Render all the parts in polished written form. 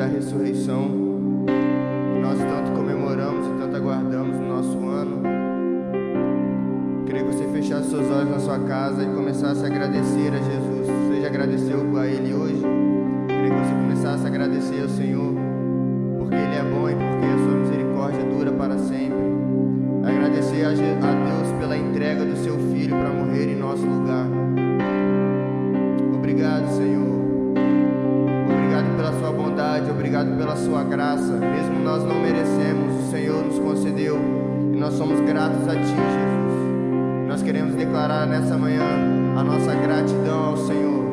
da ressurreição, que nós tanto comemoramos e tanto aguardamos no nosso ano. Queria que você fechasse seus olhos na sua casa e começasse a agradecer a Jesus. Você já agradeceu a Ele hoje? Queria que você começasse a agradecer ao Senhor, porque Ele é bom e porque a sua misericórdia dura para sempre. Agradecer a Deus pela entrega do seu Filho para morrer em nosso lugar. Obrigado, Senhor. Obrigado pela sua bondade, obrigado pela sua graça. Mesmo nós não merecemos, o Senhor nos concedeu e nós somos gratos a Ti, Jesus. Nós queremos declarar nessa manhã a nossa gratidão ao Senhor,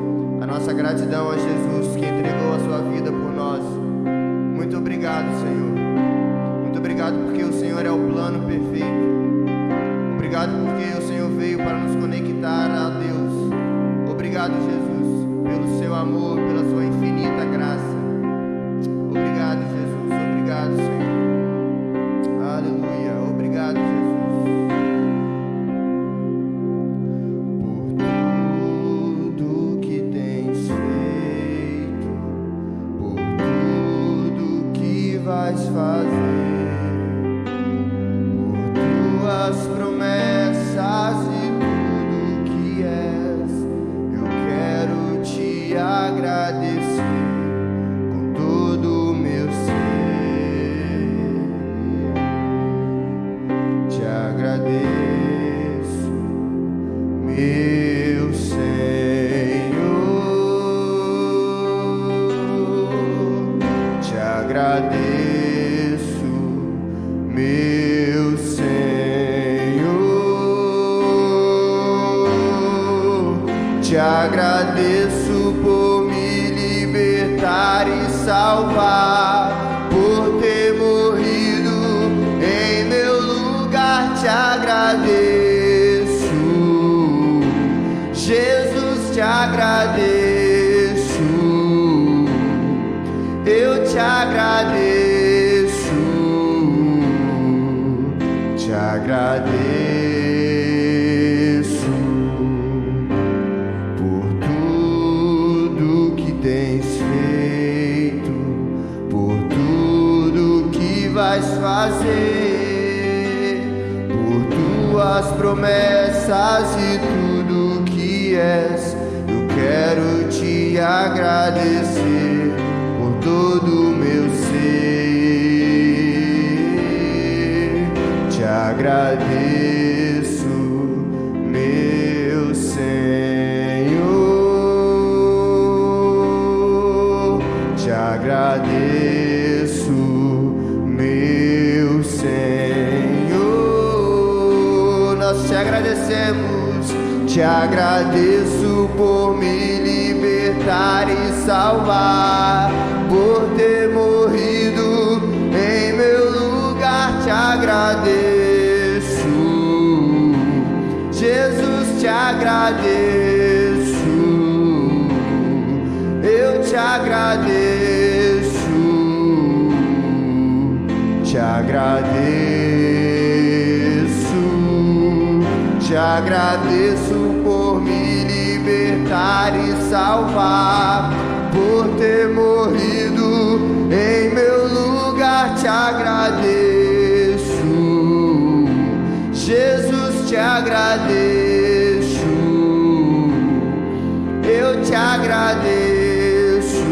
a nossa gratidão a Jesus que entregou a sua vida por nós. Muito obrigado, Senhor. Muito obrigado porque o Senhor é o plano perfeito. Obrigado porque o Senhor veio para nos conectar a Deus. Obrigado, Jesus, pelo seu amor, pela sua infinita graça. Obrigado, Jesus. Obrigado, Senhor. Aleluia. Obrigado, Jesus. Por tudo que tens feito, por tudo que vais fazer, por tuas promessas e tudo que és, eu quero te agradecer com todo o meu ser. Te agradeço, meu Senhor. Te agradeço, meu Senhor. Te agradeço por me libertar e salvar, por ter morrido em meu lugar. Te agradeço, Jesus, te agradeço. Eu te agradeço, te agradeço por tudo que tens feito, por tudo que vais fazer, por tuas promessas e tudo que és. Eu quero te agradecer por todo o meu ser. Te agradeço, meu Senhor. Te agradeço, meu Senhor. Nós te agradecemos. Te agradeço por me libertar e salvar, por ter morrido em meu lugar. Te agradeço, Jesus, te agradeço. Eu te agradeço, te agradeço, te agradeço por me libertar e salvar, por ter morrido em meu lugar. Te agradeço, Jesus, te agradeço. Eu te agradeço,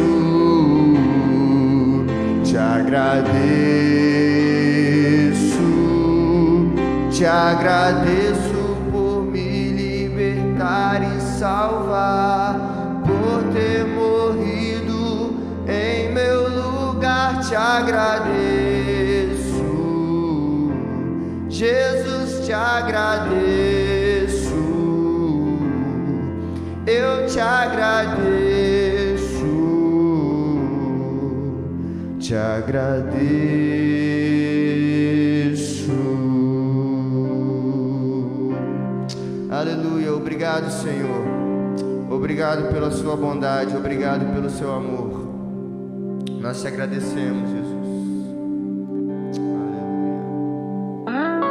te agradeço, te agradeço por me libertar e salvar, por ter morrido em meu lugar. Te agradeço, Jesus, te agradeço. Eu te agradeço, te agradeço. Aleluia. Obrigado, Senhor. Obrigado pela sua bondade, obrigado pelo seu amor. Nós te agradecemos, Jesus. Aleluia.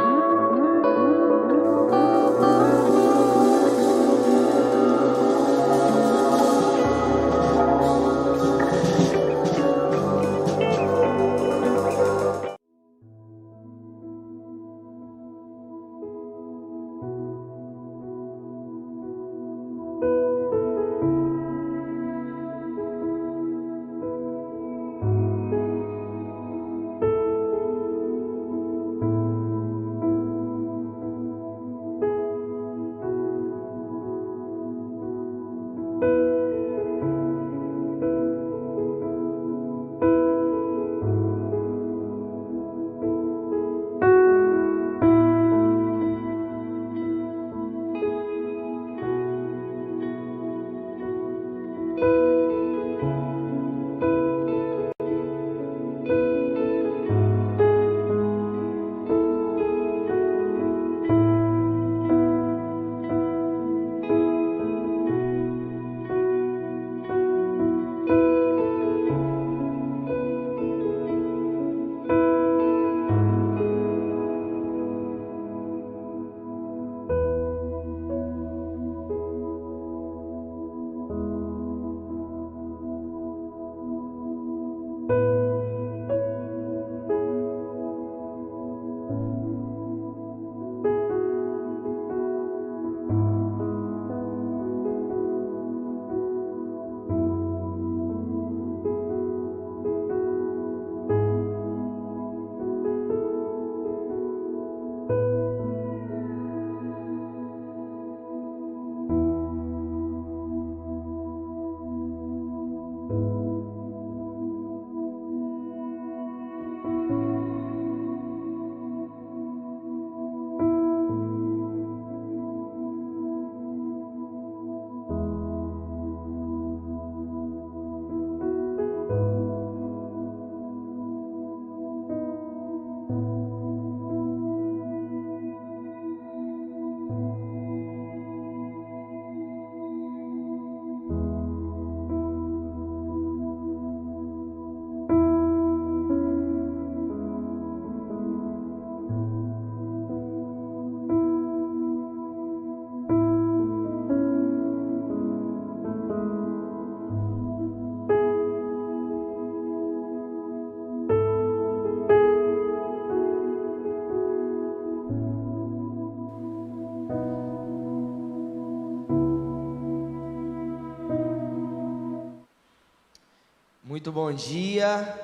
Muito bom dia,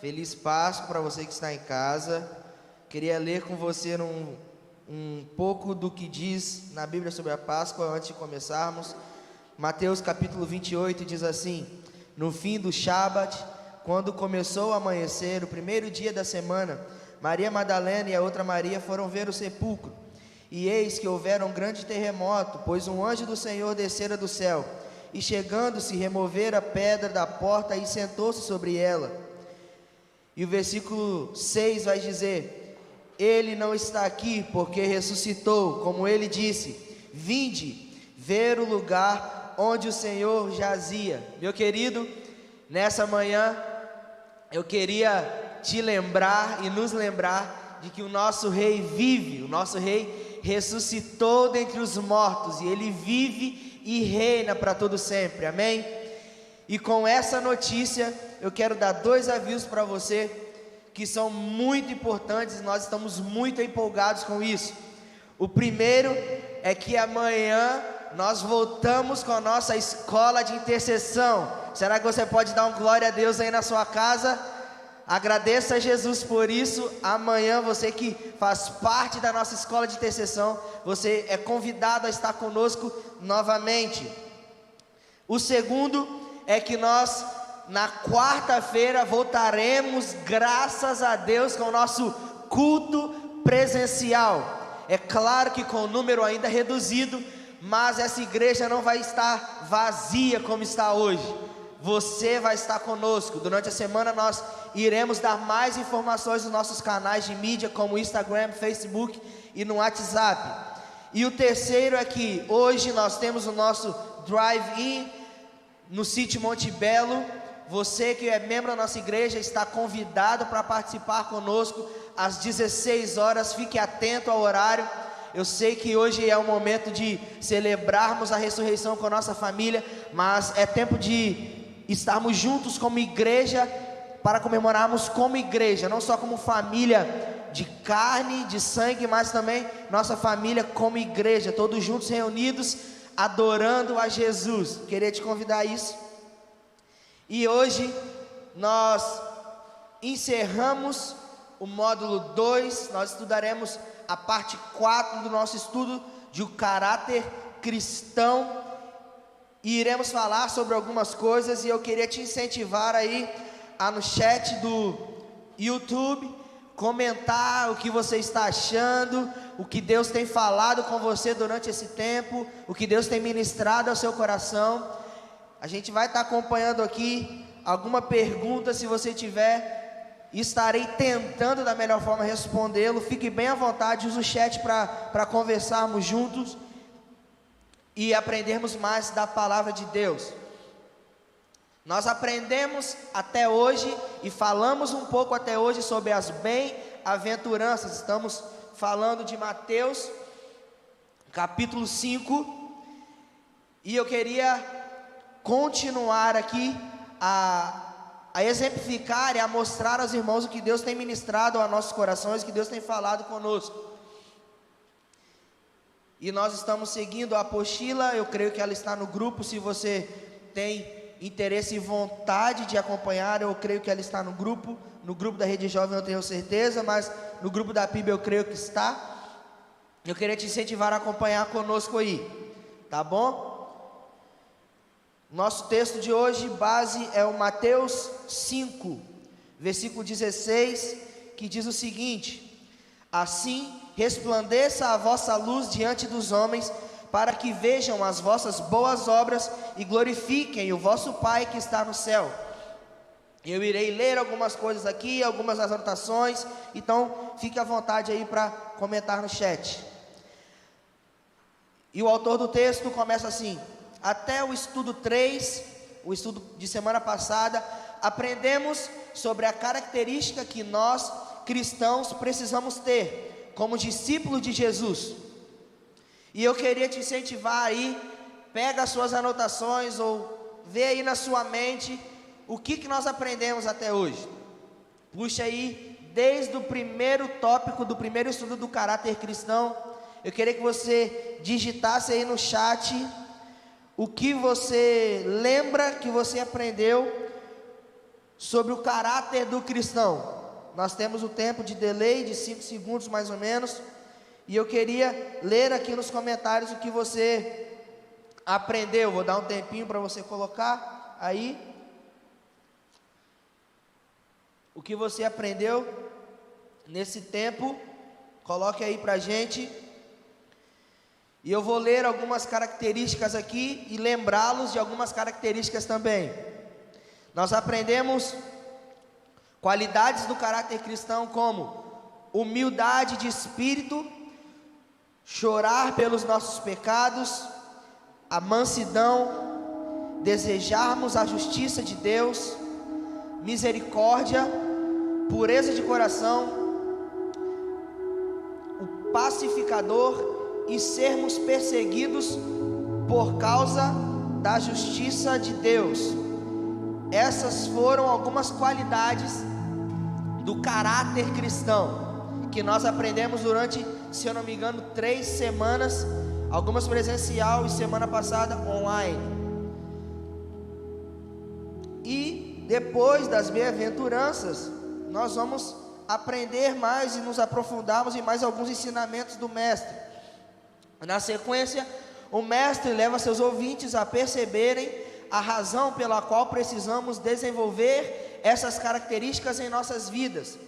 feliz Páscoa para você que está em casa. Queria ler com você um pouco do que diz na Bíblia sobre a Páscoa antes de começarmos. Mateus capítulo 28 diz assim: no fim do Shabat, quando começou a amanhecer, o primeiro dia da semana, Maria Madalena e a outra Maria foram ver o sepulcro. E eis que houvera um grande terremoto, pois um anjo do Senhor descera do céu, e chegando-se, removera a pedra da porta e sentou-se sobre ela. E o versículo 6 vai dizer: ele não está aqui, porque ressuscitou, como ele disse. Vinde ver o lugar onde o Senhor jazia. Meu querido, nessa manhã eu queria te lembrar e nos lembrar de que o nosso rei vive, o nosso rei ressuscitou dentre os mortos, e ele vive e reina para todo sempre, amém? E com essa notícia, eu quero dar 2 avisos para você, que são muito importantes, e nós estamos muito empolgados com isso. O primeiro é que amanhã nós voltamos com a nossa escola de intercessão. Será que você pode dar um glória a Deus aí na sua casa? Agradeça a Jesus por isso. Amanhã, você que faz parte da nossa escola de intercessão, você é convidado a estar conosco novamente. O segundo é que nós, na quarta-feira, voltaremos, graças a Deus, com o nosso culto presencial. É claro que com o número ainda reduzido, mas essa igreja não vai estar vazia como está hoje. Você vai estar conosco. Durante a semana nós iremos dar mais informações nos nossos canais de mídia, como Instagram, Facebook e no WhatsApp. E o terceiro é que hoje nós temos o nosso drive-in no sítio Monte Belo. Você que é membro da nossa igreja está convidado para participar conosco às 16 horas. Fique atento ao horário. Eu sei que hoje é o momento de celebrarmos a ressurreição com a nossa família, mas é tempo de estarmos juntos como igreja, para comemorarmos como igreja, não só como família de carne, de sangue, mas também nossa família como igreja, todos juntos reunidos, adorando a Jesus. Queria te convidar a isso. E hoje nós encerramos o módulo 2, nós estudaremos a parte 4 do nosso estudo de o caráter cristão, e iremos falar sobre algumas coisas. E eu queria te incentivar aí a no chat do YouTube comentar o que você está achando, o que Deus tem falado com você durante esse tempo, o que Deus tem ministrado ao seu coração. A gente vai estar acompanhando aqui alguma pergunta, se você tiver, estarei tentando da melhor forma respondê-lo. Fique bem à vontade, use o chat para conversarmos juntos e aprendermos mais da palavra de Deus. Nós aprendemos até hoje e falamos um pouco até hoje sobre as bem-aventuranças. Estamos falando de Mateus capítulo 5, e eu queria continuar aqui a exemplificar e a mostrar aos irmãos o que Deus tem ministrado aos nossos corações, o que Deus tem falado conosco. E nós estamos seguindo a apostila. Eu creio que ela está no grupo. Se você tem interesse e vontade de acompanhar, eu creio que ela está no grupo da Rede Jovem, eu tenho certeza, mas no grupo da PIB eu creio que está. Eu queria te incentivar a acompanhar conosco aí, tá bom? Nosso texto de hoje, base, é o Mateus 5, versículo 16, que diz o seguinte: assim resplandeça a vossa luz diante dos homens, para que vejam as vossas boas obras e glorifiquem o vosso Pai que está no céu. Eu irei ler algumas coisas aqui, algumas anotações, então fique à vontade aí para comentar no chat. E o autor do texto começa assim: até o estudo 3, o estudo de semana passada, aprendemos sobre a característica que nós, cristãos, precisamos ter como discípulos de Jesus. E eu queria te incentivar aí, pega as suas anotações ou vê aí na sua mente o que nós aprendemos até hoje. Puxa aí, desde o primeiro tópico do primeiro estudo do caráter cristão. Eu queria que você digitasse aí no chat o que você lembra que você aprendeu sobre o caráter do cristão. Nós temos o tempo de delay de 5 segundos mais ou menos, e eu queria ler aqui nos comentários o que você aprendeu. Vou dar um tempinho para você colocar aí o que você aprendeu nesse tempo. Coloque aí pra gente. E eu vou ler algumas características aqui e lembrá-los de algumas características também. Nós aprendemos qualidades do caráter cristão como humildade de espírito, chorar pelos nossos pecados, a mansidão, desejarmos a justiça de Deus, misericórdia, pureza de coração, o pacificador e sermos perseguidos por causa da justiça de Deus. Essas foram algumas qualidades do caráter cristão que nós aprendemos durante, se eu não me engano, 3 semanas, algumas presencial e semana passada online. E depois das bem-aventuranças, nós vamos aprender mais e nos aprofundarmos em mais alguns ensinamentos do mestre. Na sequência, o mestre leva seus ouvintes a perceberem a razão pela qual precisamos desenvolver essas características em nossas vidas,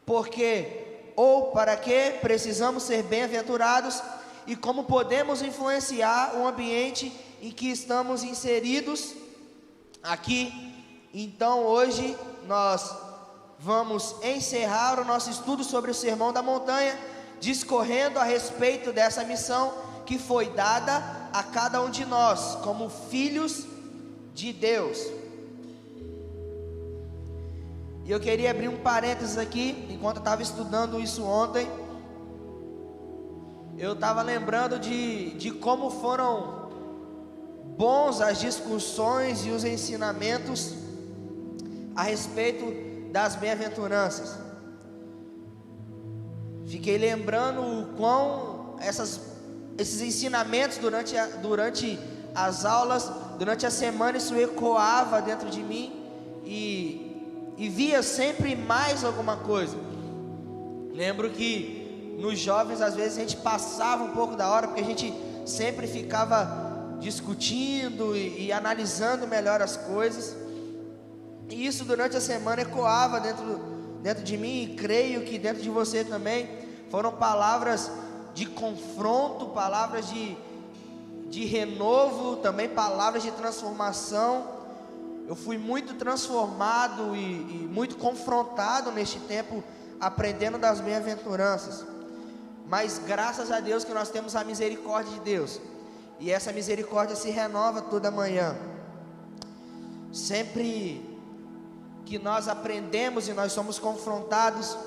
porque ou para que precisamos ser bem-aventurados e como podemos influenciar o ambiente em que estamos inseridos aqui. Então hoje nós vamos encerrar o nosso estudo sobre o Sermão da Montanha, discorrendo a respeito dessa missão que foi dada a cada um de nós como filhos de Deus. E eu queria abrir um parênteses aqui, enquanto eu estava estudando isso ontem, eu estava lembrando de como foram bons as discussões e os ensinamentos a respeito das bem-aventuranças. Fiquei lembrando o quão esses ensinamentos durante as aulas, durante a semana, isso ecoava dentro de mim e via sempre mais alguma coisa. Lembro que nos jovens às vezes a gente passava um pouco da hora, porque a gente sempre ficava discutindo e analisando melhor as coisas, e isso durante a semana ecoava dentro de mim, e creio que dentro de você também. Foram palavras de confronto, palavras de renovo, também palavras de transformação. Eu fui muito transformado e muito confrontado neste tempo, aprendendo das bem-aventuranças. Mas graças a Deus que nós temos a misericórdia de Deus, e essa misericórdia se renova toda manhã. Sempre que nós aprendemos e nós somos confrontados,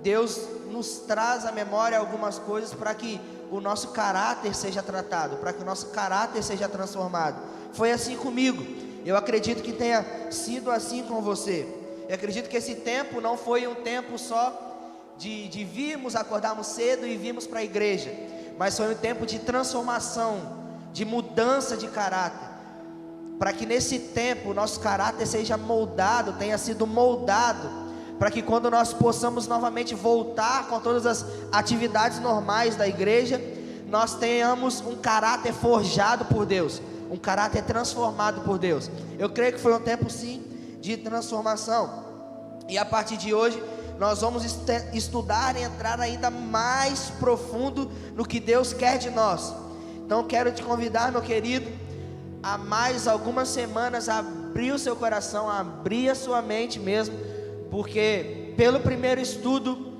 Deus nos traz à memória algumas coisas para que o nosso caráter seja tratado, para que o nosso caráter seja transformado. Foi assim comigo. Eu acredito que tenha sido assim com você. Eu acredito que esse tempo não foi um tempo só de virmos, acordarmos cedo e virmos para a igreja, mas foi um tempo de transformação, de mudança de caráter, para que nesse tempo o nosso caráter seja moldado, tenha sido moldado, para que quando nós possamos novamente voltar com todas as atividades normais da igreja, nós tenhamos um caráter forjado por Deus, um caráter transformado por Deus. Eu creio que foi um tempo sim de transformação, e a partir de hoje nós vamos estudar e entrar ainda mais profundo no que Deus quer de nós. Então quero te convidar, meu querido, a mais algumas semanas abrir o seu coração, abrir a sua mente mesmo, porque pelo primeiro estudo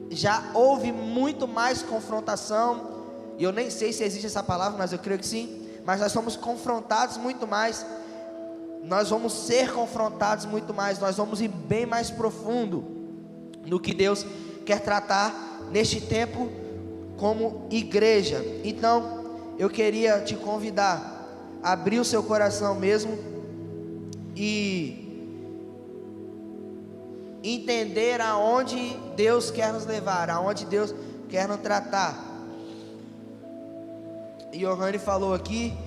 já houve muito mais confrontação, e eu nem sei se existe essa palavra, mas eu creio que sim. Mas nós somos confrontados muito mais, nós vamos ser confrontados muito mais, nós vamos ir bem mais profundo no que Deus quer tratar neste tempo como igreja. Então eu queria te convidar a abrir o seu coração mesmo e entender aonde Deus quer nos levar, aonde Deus quer nos tratar. E Johanny falou aqui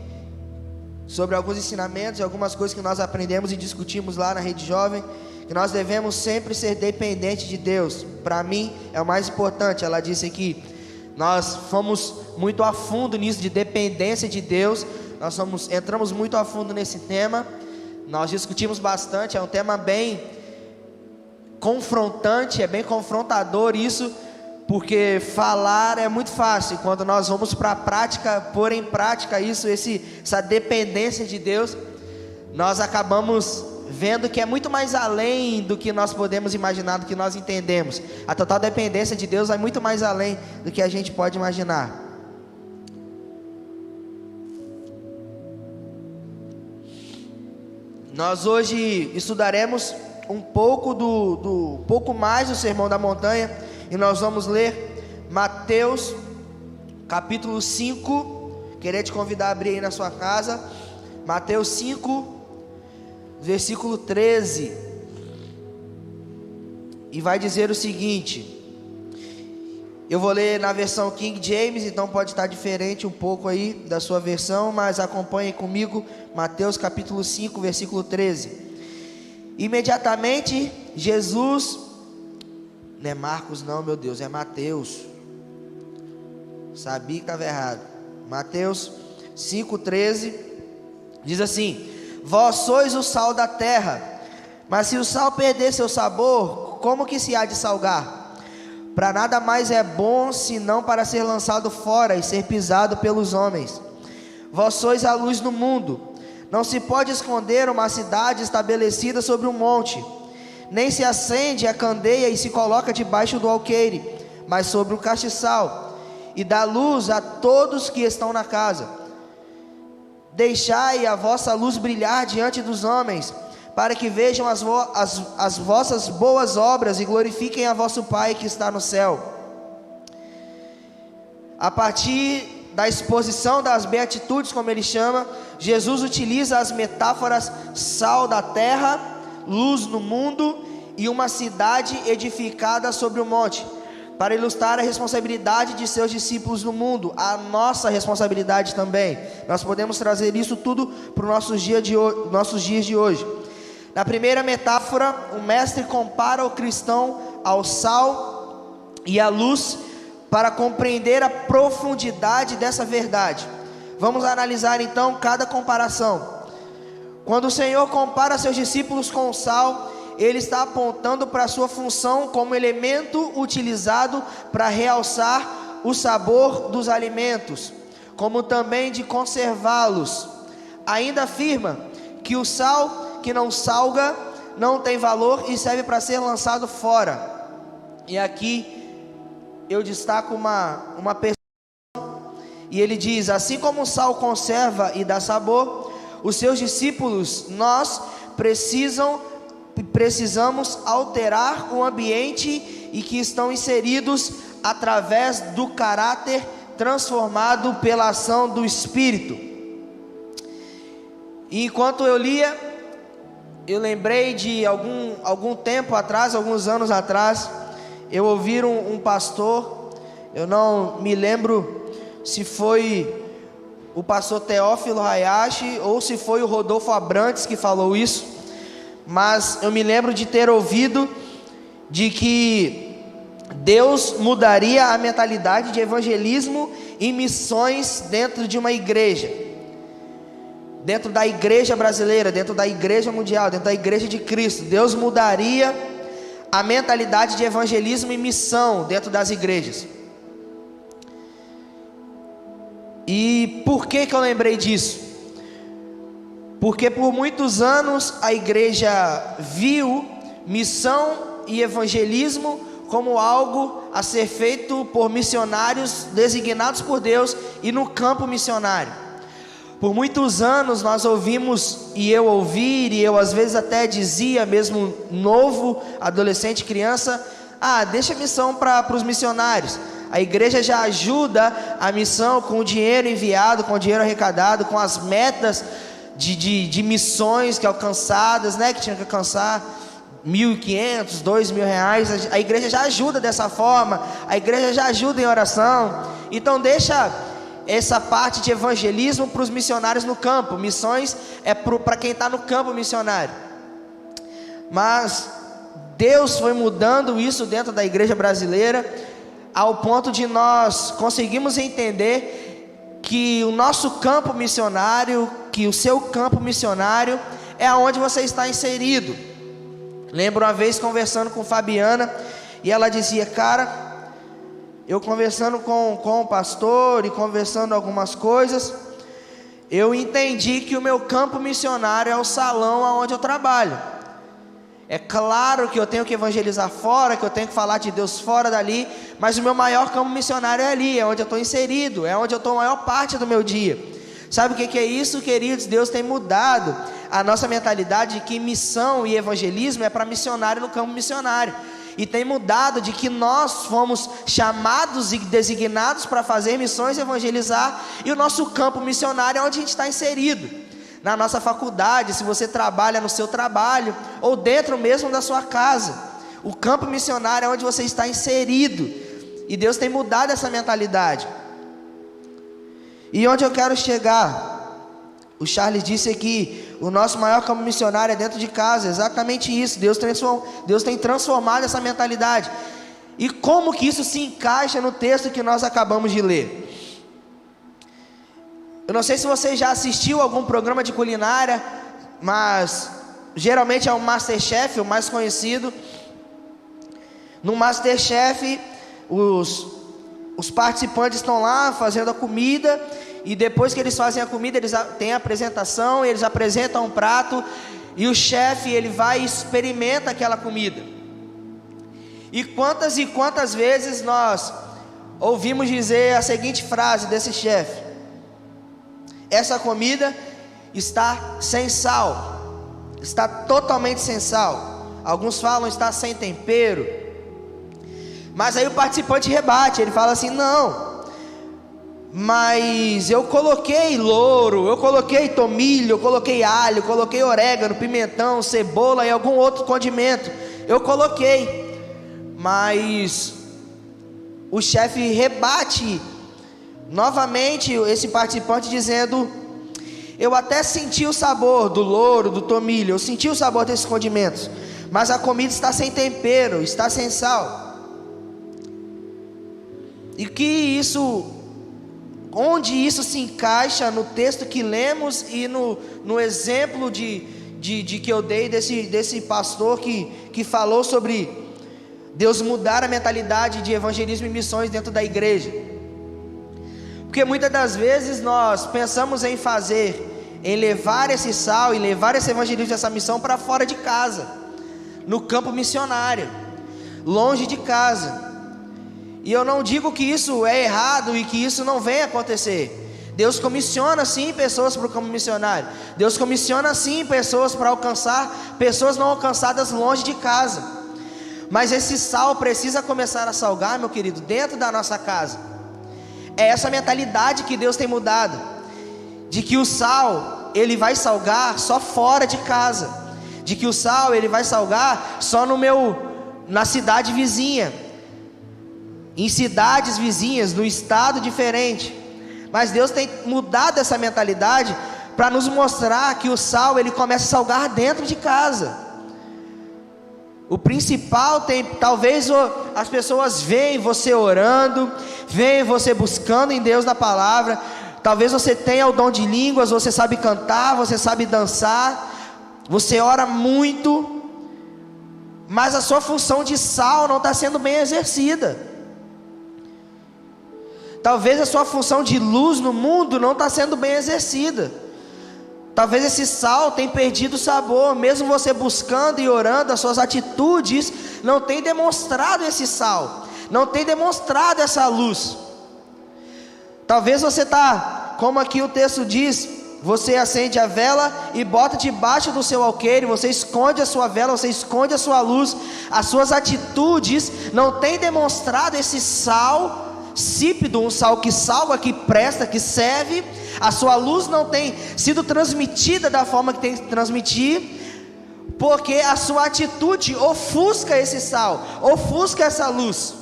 sobre alguns ensinamentos e algumas coisas que nós aprendemos e discutimos lá na Rede Jovem, que nós devemos sempre ser dependentes de Deus. Para mim é o mais importante. Ela disse aqui, nós fomos muito a fundo nisso de dependência de Deus. Entramos muito a fundo nesse tema. Nós discutimos bastante. É um tema bem confrontante, é bem confrontador isso, porque falar é muito fácil. Quando nós vamos para a prática, pôr em prática essa dependência de Deus, nós acabamos vendo que é muito mais além do que nós podemos imaginar, do que nós entendemos. A total dependência de Deus vai muito mais além do que a gente pode imaginar. Nós hoje estudaremos um pouco mais do Sermão da Montanha, e nós vamos ler Mateus capítulo 5. Queria te convidar a abrir aí na sua casa, Mateus 5, versículo 13, e vai dizer o seguinte. Eu vou ler na versão King James, então pode estar diferente um pouco aí da sua versão, mas acompanhe comigo, Mateus capítulo 5, versículo 13. Imediatamente Jesus, não é Marcos não, meu Deus, é Mateus, sabia que estava errado. Mateus 5,13 diz assim: vós sois o sal da terra, mas se o sal perder seu sabor, como que se há de salgar? Para nada mais é bom, senão para ser lançado fora e ser pisado pelos homens. Vós sois a luz do mundo. Não se pode esconder uma cidade estabelecida sobre um monte, nem se acende a candeia e se coloca debaixo do alqueire, mas sobre um castiçal, e dá luz a todos que estão na casa. Deixai a vossa luz brilhar diante dos homens, para que vejam as vossas boas obras e glorifiquem a vosso Pai que está no céu. A partir da exposição das beatitudes, como ele chama, Jesus utiliza as metáforas sal da terra, luz no mundo e uma cidade edificada sobre o monte, para ilustrar a responsabilidade de seus discípulos no mundo, a nossa responsabilidade também. Nós podemos trazer isso tudo para os nossos dias de hoje. Na primeira metáfora, o mestre compara o cristão ao sal e à luz para compreender a profundidade dessa verdade. Vamos analisar então cada comparação. Quando o Senhor compara seus discípulos com o sal, Ele está apontando para a sua função como elemento utilizado para realçar o sabor dos alimentos, como também de conservá-los. Ainda afirma que o sal que não salga não tem valor e serve para ser lançado fora. E aqui eu destaco uma pessoa, e ele diz: assim como o sal conserva e dá sabor, os seus discípulos, nós precisamos alterar o ambiente e que estão inseridos através do caráter transformado pela ação do Espírito. E enquanto eu lia, eu lembrei de algum tempo atrás, alguns anos atrás, eu ouvi um pastor, eu não me lembro se foi o pastor Teófilo Hayashi ou se foi o Rodolfo Abrantes que falou isso, mas eu me lembro de ter ouvido de que Deus mudaria a mentalidade de evangelismo e missões dentro de uma igreja, dentro da igreja brasileira, dentro da igreja mundial, dentro da igreja de Cristo. Deus mudaria a mentalidade de evangelismo e missão dentro das igrejas. E por que eu lembrei disso? Porque por muitos anos a igreja viu missão e evangelismo como algo a ser feito por missionários designados por Deus e no campo missionário. Por muitos anos nós ouvimos, e eu às vezes até dizia, mesmo novo, adolescente, criança: deixa a missão para os missionários. A igreja já ajuda a missão com o dinheiro enviado, com o dinheiro arrecadado, com as metas de missões que alcançadas, né, que tinha que alcançar R$1.500, R$2.000. A igreja já ajuda dessa forma, a igreja já ajuda em oração. Então deixa essa parte de evangelismo para os missionários no campo. Missões é para quem está no campo missionário. Mas Deus foi mudando isso dentro da igreja brasileira, ao ponto de nós conseguirmos entender que o nosso campo missionário, que o seu campo missionário é aonde você está inserido. Lembro uma vez conversando com Fabiana, e ela dizia: cara, eu conversando com o pastor e conversando algumas coisas, eu entendi que o meu campo missionário é o salão onde eu trabalho. É claro que eu tenho que evangelizar fora, que eu tenho que falar de Deus fora dali, mas o meu maior campo missionário é ali, é onde eu estou inserido, é onde eu estou a maior parte do meu dia. Sabe o que é isso, queridos? Deus tem mudado a nossa mentalidade de que missão e evangelismo é para missionário no campo missionário. E tem mudado de que nós fomos chamados e designados para fazer missões e evangelizar, e o nosso campo missionário é onde a gente está inserido. Na nossa faculdade, se você trabalha no seu trabalho, ou dentro mesmo da sua casa, o campo missionário é onde você está inserido. E Deus tem mudado essa mentalidade. E onde eu quero chegar? O Charles disse aqui, o nosso maior campo missionário é dentro de casa. Exatamente isso. Deus tem transformado essa mentalidade. E como que isso se encaixa no texto que nós acabamos de ler? Eu não sei se você já assistiu algum programa de culinária, mas geralmente é o MasterChef, o mais conhecido. No MasterChef, os participantes estão lá fazendo a comida, e depois que eles fazem a comida, eles têm a apresentação, eles apresentam um prato, e o chefe, ele vai e experimenta aquela comida. E quantas vezes nós ouvimos dizer a seguinte frase desse chefe: essa comida está sem sal, está totalmente sem sal. Alguns falam está sem tempero. Mas aí o participante rebate, ele fala assim: não, mas eu coloquei louro, eu coloquei tomilho, eu coloquei alho, eu coloquei orégano, pimentão, cebola e algum outro condimento, eu coloquei. Mas o chefe rebate novamente esse participante dizendo: eu até senti o sabor do louro, do tomilho, eu senti o sabor desses condimentos, mas a comida está sem tempero, está sem sal. E onde isso se encaixa no texto que lemos e no exemplo que eu dei desse pastor que falou sobre Deus mudar a mentalidade de evangelismo e missões dentro da igreja. Porque muitas das vezes nós pensamos em levar esse sal e levar esse evangelismo, essa missão para fora de casa, no campo missionário, longe de casa. E eu não digo que isso é errado e que isso não venha acontecer. Deus comissiona sim pessoas para o campo missionário. Deus comissiona sim pessoas para alcançar pessoas não alcançadas longe de casa. Mas esse sal precisa começar a salgar, meu querido, dentro da nossa casa. É essa mentalidade que Deus tem mudado, de que o sal ele vai salgar só fora de casa, de que o sal ele vai salgar só na cidade vizinha, em cidades vizinhas, no estado diferente. Mas Deus tem mudado essa mentalidade para nos mostrar que o sal ele começa a salgar dentro de casa. O principal talvez as pessoas veem você orando, veem você buscando em Deus na palavra. Talvez você tenha o dom de línguas, você sabe cantar, você sabe dançar, você ora muito, mas a sua função de sal não está sendo bem exercida. Talvez a sua função de luz no mundo não está sendo bem exercida. Talvez esse sal tenha perdido o sabor. Mesmo você buscando e orando, as suas atitudes não têm demonstrado esse sal, não têm demonstrado essa luz. Talvez você está, como aqui o texto diz, você acende a vela e bota debaixo do seu alqueire, você esconde a sua vela, você esconde a sua luz. As suas atitudes não têm demonstrado esse sal sípido, um sal que salga, que presta, que serve. A sua luz não tem sido transmitida da forma que tem que transmitir, porque a sua atitude ofusca esse sal, ofusca essa luz.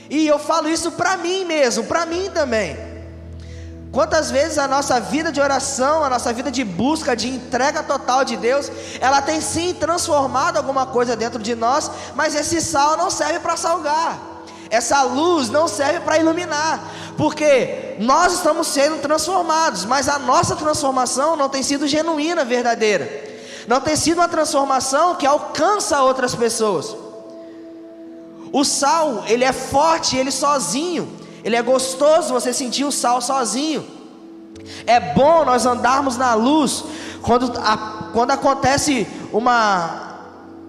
E eu falo isso para mim mesmo, para mim também. Quantas vezes a nossa vida de oração, a nossa vida de busca, de entrega total de Deus, ela tem sim transformado alguma coisa dentro de nós, mas esse sal não serve para salgar, essa luz não serve para iluminar, porque nós estamos sendo transformados, mas a nossa transformação não tem sido genuína, verdadeira, não tem sido uma transformação que alcança outras pessoas. O sal, ele é forte, ele sozinho, ele é gostoso você sentir o sal sozinho. É bom nós andarmos na luz quando acontece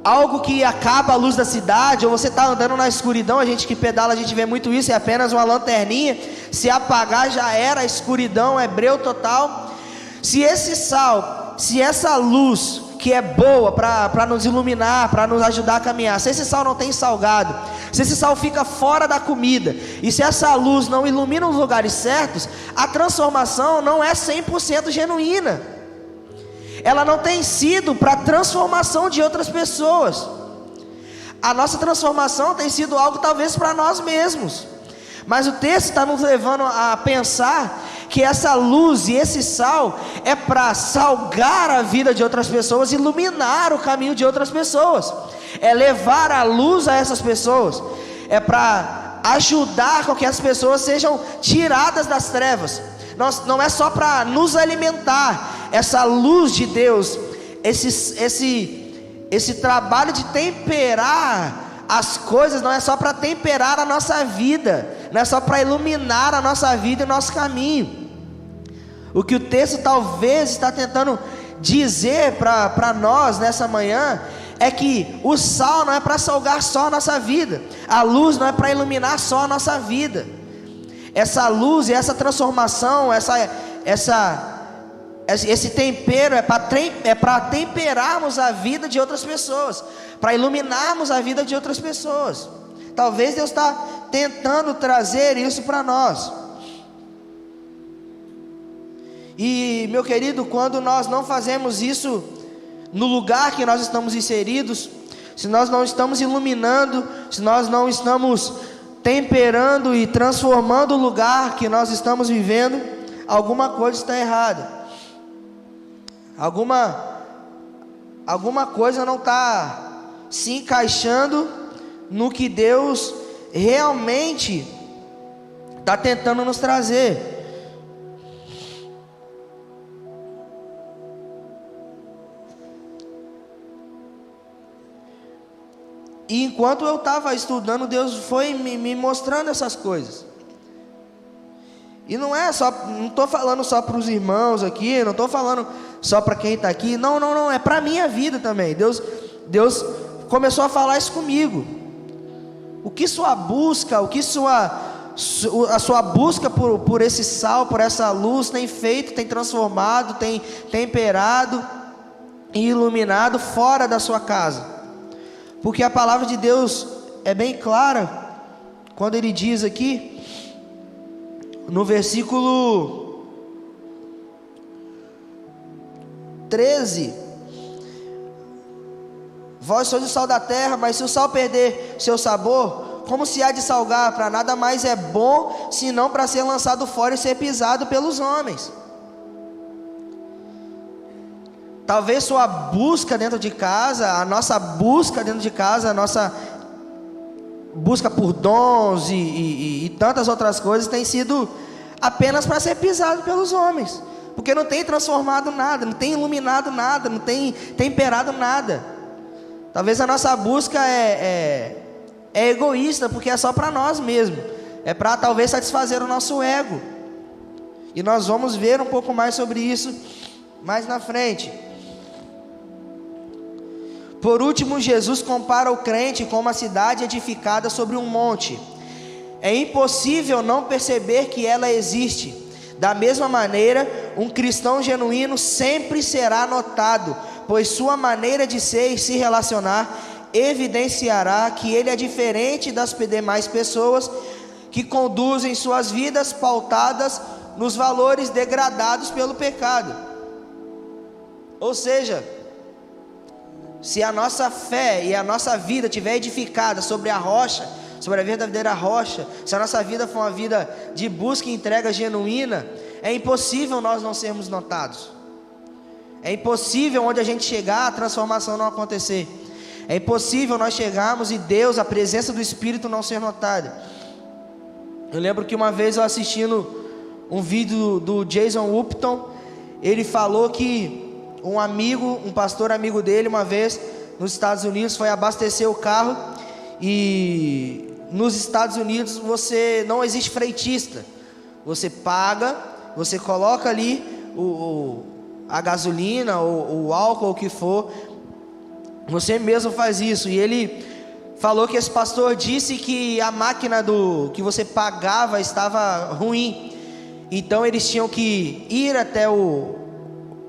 algo que acaba a luz da cidade, ou você está andando na escuridão. A gente que pedala, a gente vê muito isso, é apenas uma lanterninha, se apagar já era a escuridão, é breu total. Se esse sal, se essa luz que é boa para nos iluminar, para nos ajudar a caminhar, se esse sal não tem salgado, se esse sal fica fora da comida, e se essa luz não ilumina os lugares certos, a transformação não é 100% genuína, ela não tem sido para a transformação de outras pessoas. A nossa transformação tem sido algo talvez para nós mesmos, mas o texto está nos levando a pensar que essa luz e esse sal é para salgar a vida de outras pessoas, iluminar o caminho de outras pessoas, é levar a luz a essas pessoas, é para ajudar com que as pessoas sejam tiradas das trevas. Não é só para nos alimentar, essa luz de Deus, esse trabalho de temperar as coisas, não é só para temperar a nossa vida, não é só para iluminar a nossa vida e o nosso caminho. O que o texto talvez está tentando dizer para nós nessa manhã é que o sal não é para salgar só a nossa vida, a luz não é para iluminar só a nossa vida. Essa luz e essa transformação, esse tempero é para temperarmos a vida de outras pessoas, para iluminarmos a vida de outras pessoas. Talvez Deus está tentando trazer isso para nós. E meu querido, quando nós não fazemos isso no lugar que nós estamos inseridos, se nós não estamos iluminando, se nós não estamos temperando e transformando o lugar que nós estamos vivendo, alguma coisa está errada, alguma coisa não está se encaixando no que Deus realmente está tentando nos trazer. E enquanto eu estava estudando, Deus foi me mostrando essas coisas. E não estou falando só para os irmãos aqui, não estou falando só para quem está aqui, não, é para a minha vida também. Deus começou a falar isso comigo. O que sua busca, a sua busca por esse sal, por essa luz tem feito, tem transformado, tem temperado e iluminado fora da sua casa. Porque a palavra de Deus é bem clara, quando ele diz aqui, no versículo 13: vós sois o sal da terra, mas se o sal perder seu sabor, como se há de salgar? Para nada mais é bom, senão para ser lançado fora e ser pisado pelos homens. Talvez sua busca dentro de casa, a nossa busca dentro de casa, a nossa busca por dons e tantas outras coisas tem sido apenas para ser pisado pelos homens, porque não tem transformado nada, não tem iluminado nada, não tem temperado nada. Talvez a nossa busca é egoísta, porque é só para nós mesmos, é para talvez satisfazer o nosso ego, e nós vamos ver um pouco mais sobre isso mais na frente. Por último, Jesus compara o crente com uma cidade edificada sobre um monte. É impossível não perceber que ela existe. Da mesma maneira, um cristão genuíno sempre será notado, pois sua maneira de ser e se relacionar evidenciará que ele é diferente das demais pessoas que conduzem suas vidas pautadas nos valores degradados pelo pecado. Ou seja, se a nossa fé e a nossa vida estiver edificada sobre a rocha, sobre a verdadeira rocha, se a nossa vida for uma vida de busca e entrega genuína, é impossível nós não sermos notados. É impossível onde a gente chegar, a transformação não acontecer. É impossível nós chegarmos e Deus, a presença do Espírito não ser notada. Eu lembro que uma vez eu assistindo um vídeo do Jason Upton, ele falou que um pastor amigo dele, uma vez nos Estados Unidos, foi abastecer o carro, e nos Estados Unidos não existe frentista. Você paga, você coloca ali a gasolina, ou o álcool, o que for, você mesmo faz isso. E ele falou que esse pastor disse que a máquina que você pagava estava ruim, então eles tinham que ir até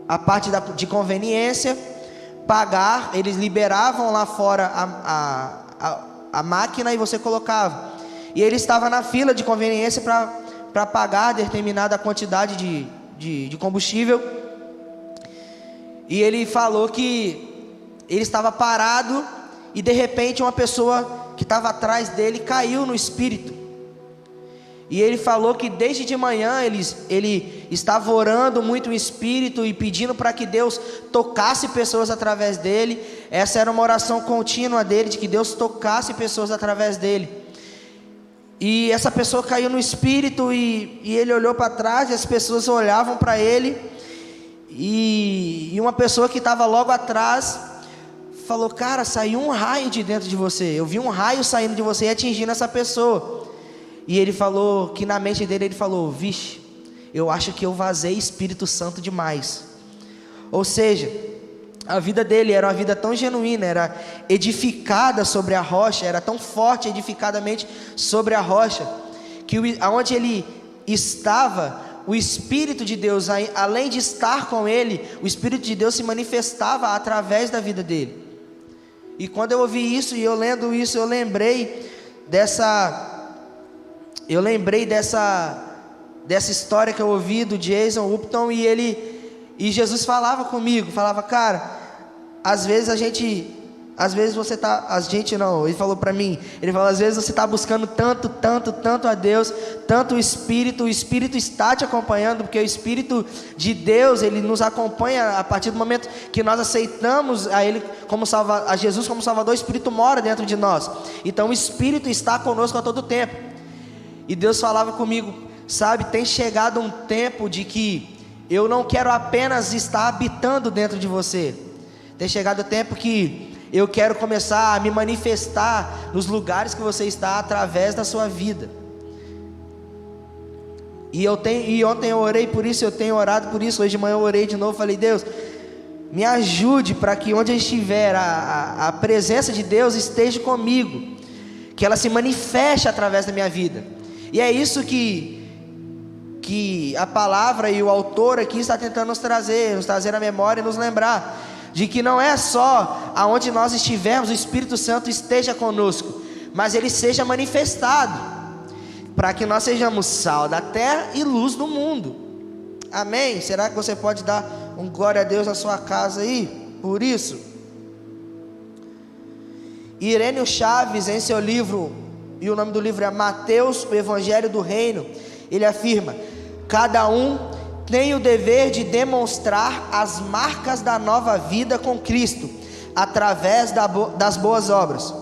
a parte de conveniência, pagar, eles liberavam lá fora a máquina e você colocava. E ele estava na fila de conveniência para pagar determinada quantidade de combustível. E ele falou que ele estava parado e de repente uma pessoa que estava atrás dele caiu no espírito. E ele falou que desde de manhã ele estava orando muito o Espírito e pedindo para que Deus tocasse pessoas através dele. Essa era uma oração contínua dele, de que Deus tocasse pessoas através dele. E essa pessoa caiu no Espírito e ele olhou para trás e as pessoas olhavam para ele. E uma pessoa que estava logo atrás falou: cara, saiu um raio de dentro de você. Eu vi um raio saindo de você e atingindo essa pessoa. E ele falou que na mente dele, ele falou: vixe, eu acho que eu vazei Espírito Santo demais. Ou seja, a vida dele era uma vida tão genuína, era edificada sobre a rocha, era tão forte edificadamente sobre a rocha, que aonde ele estava, o Espírito de Deus, além de estar com ele, o Espírito de Deus se manifestava através da vida dele. E quando eu ouvi isso e eu lendo isso, eu lembrei dessa história que eu ouvi do Jason Upton, e Jesus falava comigo, falava: cara, às vezes você tá, ele falou para mim, ele falou: às vezes você está buscando tanto a Deus, tanto o Espírito está te acompanhando, porque o Espírito de Deus, ele nos acompanha a partir do momento que nós aceitamos a Jesus como Salvador. O Espírito mora dentro de nós, então o Espírito está conosco a todo tempo. E Deus falava comigo: sabe, tem chegado um tempo de que eu não quero apenas estar habitando dentro de você. Tem chegado o tempo que eu quero começar a me manifestar nos lugares que você está através da sua vida. E ontem eu orei por isso, eu tenho orado por isso. Hoje de manhã eu orei de novo, falei: Deus, me ajude para que onde eu estiver, a presença de Deus esteja comigo, que ela se manifeste através da minha vida. E é isso que a palavra e o autor aqui está tentando nos trazer à memória e nos lembrar de que não é só aonde nós estivermos o Espírito Santo esteja conosco, mas ele seja manifestado, para que nós sejamos sal da terra e luz do mundo. Amém? Será que você pode dar um glória a Deus na sua casa aí, por isso? Irêneo Chaves, em seu livro, e o nome do livro é Mateus, o Evangelho do Reino, ele afirma: cada um tem o dever de demonstrar as marcas da nova vida com Cristo, através das boas obras.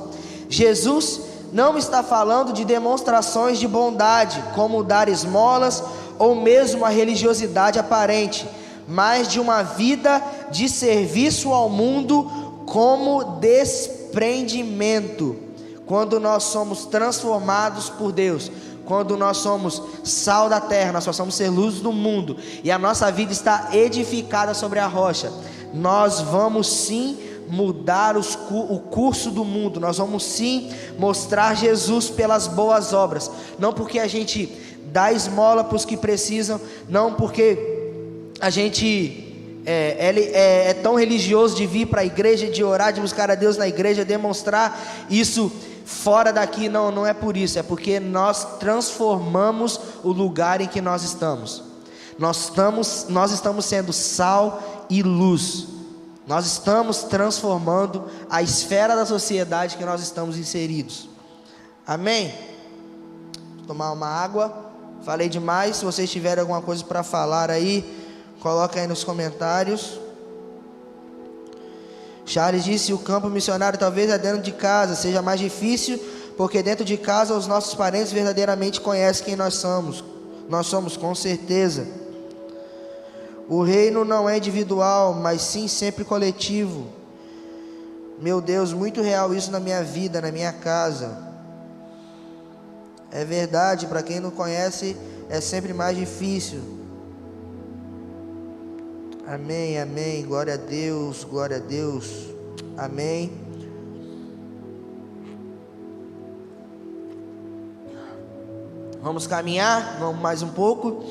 Jesus não está falando de demonstrações de bondade, como dar esmolas, ou mesmo a religiosidade aparente, mas de uma vida de serviço ao mundo como desprendimento. Quando nós somos transformados por Deus, quando nós somos sal da terra, nós passamos a ser luz do mundo, e a nossa vida está edificada sobre a rocha, nós vamos sim mudar o curso do mundo. Nós vamos sim mostrar Jesus pelas boas obras, não porque a gente dá esmola para os que precisam, não porque a gente é tão religioso de vir para a igreja, de orar, de buscar a Deus na igreja, demonstrar isso fora daqui. Não é por isso, é porque nós transformamos o lugar em que nós estamos. Nós estamos sendo sal e luz. Nós estamos transformando a esfera da sociedade que nós estamos inseridos. Amém? Vou tomar uma água. falei demais. Se vocês tiverem alguma coisa para falar aí, coloca aí nos comentários. Charles disse: o campo missionário talvez é dentro de casa seja mais difícil, porque dentro de casa os nossos parentes verdadeiramente conhecem quem nós somos. Nós somos, com certeza. O reino não é individual, mas sim sempre coletivo. Meu Deus, muito real isso na minha vida, na minha casa. É verdade, para quem não conhece, é sempre mais difícil. Amém, amém, glória a Deus, amém. Vamos caminhar, vamos mais um pouco,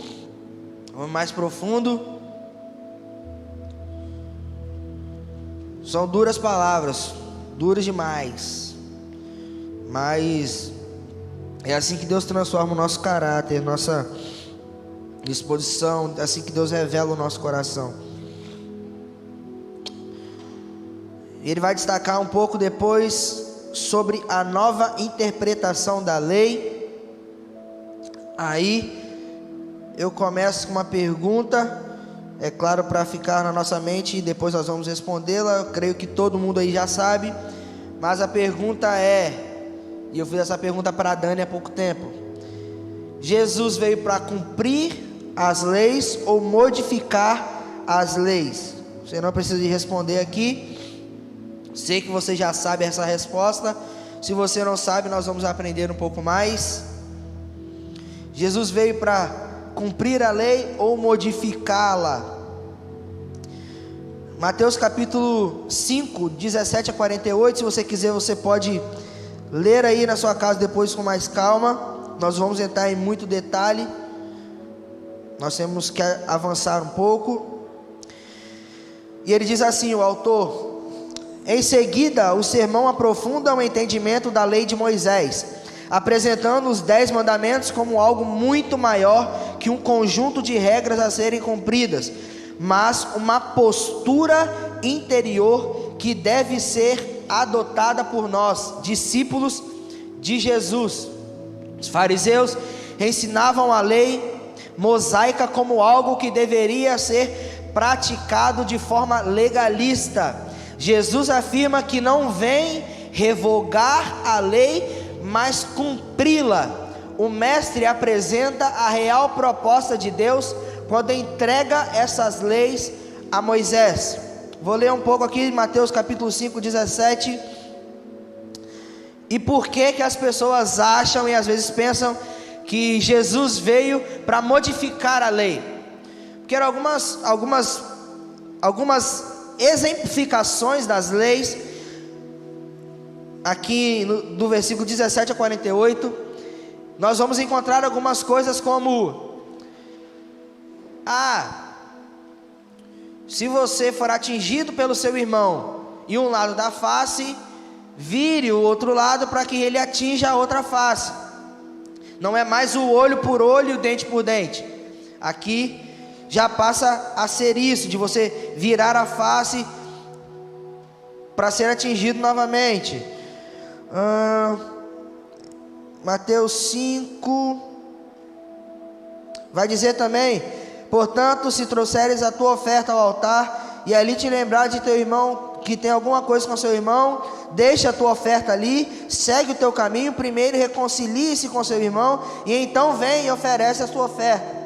vamos mais profundo. São duras palavras, duras demais, mas é assim que Deus transforma o nosso caráter, nossa disposição, é assim que Deus revela o nosso coração. Ele vai destacar um pouco depois sobre a nova interpretação da lei. Aí eu começo com uma pergunta, é claro, para ficar na nossa mente, e depois nós vamos respondê-la. Eu creio que todo mundo aí já sabe, mas a pergunta é, e eu fiz essa pergunta para a Dani há pouco tempo: Jesus veio para cumprir as leis ou modificar as leis? Você não precisa de responder aqui, sei que você já sabe essa resposta. Se você não sabe, nós vamos aprender um pouco mais. Jesus veio para cumprir a lei ou modificá-la? Mateus capítulo 5, 17 a 48, se você quiser, você pode ler aí na sua casa depois com mais calma. Nós vamos entrar em muito detalhe, nós temos que avançar um pouco. E ele diz assim, o autor: em seguida, o sermão aprofunda o entendimento da lei de Moisés, apresentando os 10 mandamentos como algo muito maior que um conjunto de regras a serem cumpridas, mas uma postura interior que deve ser adotada por nós, discípulos de Jesus. Os fariseus ensinavam a lei mosaica como algo que deveria ser praticado de forma legalista. Jesus afirma que não vem revogar a lei, mas cumpri-la. O mestre apresenta a real proposta de Deus quando entrega essas leis a Moisés. Vou ler um pouco aqui, Mateus capítulo 5, 17. E por que as pessoas acham e às vezes pensam que Jesus veio para modificar a lei? Porque eram algumas exemplificações das leis aqui do versículo 17 a 48, nós vamos encontrar algumas coisas como: se você for atingido pelo seu irmão e um lado da face, vire o outro lado para que ele atinja a outra face. Não é mais o olho por olho e o dente por dente. Aqui já passa a ser isso, de você virar a face para ser atingido novamente. Mateus 5 vai dizer também: portanto, se trouxeres a tua oferta ao altar e ali te lembrar de teu irmão, que tem alguma coisa com seu irmão, deixa a tua oferta ali, segue o teu caminho, primeiro reconcilie-se com seu irmão, e então vem e oferece a sua oferta.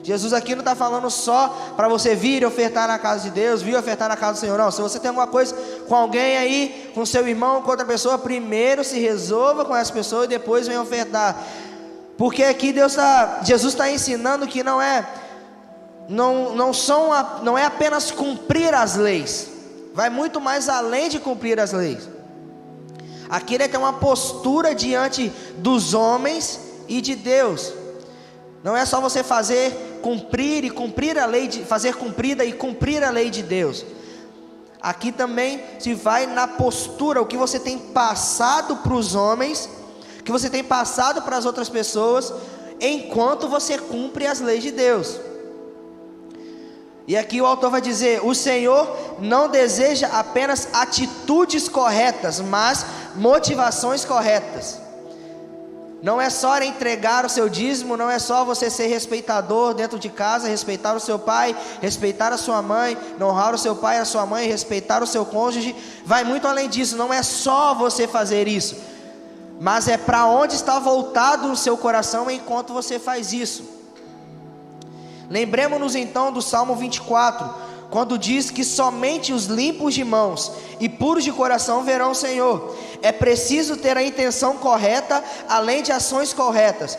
Jesus aqui não está falando só para você vir e ofertar na casa de Deus, vir ofertar na casa do Senhor, não. Se você tem alguma coisa com alguém aí, com seu irmão, com outra pessoa, primeiro se resolva com essa pessoa e depois vem ofertar. Porque aqui Jesus está ensinando que não é apenas cumprir as leis, vai muito mais além de cumprir as leis. Aqui ele tem uma postura diante dos homens e de Deus. Não é só você fazer cumprir a lei, fazer cumprida e cumprir a lei de Deus. Aqui também se vai na postura, o que você tem passado para os homens, o que você tem passado para as outras pessoas, enquanto você cumpre as leis de Deus. E aqui o autor vai dizer: o Senhor não deseja apenas atitudes corretas, mas motivações corretas. Não é só entregar o seu dízimo, não é só você ser respeitador dentro de casa, respeitar o seu pai, respeitar a sua mãe, honrar o seu pai e a sua mãe, respeitar o seu cônjuge. Vai muito além disso, não é só você fazer isso, mas é para onde está voltado o seu coração enquanto você faz isso. Lembremos-nos então do Salmo 24, quando diz que somente os limpos de mãos e puros de coração verão o Senhor. É preciso ter a intenção correta, além de ações corretas.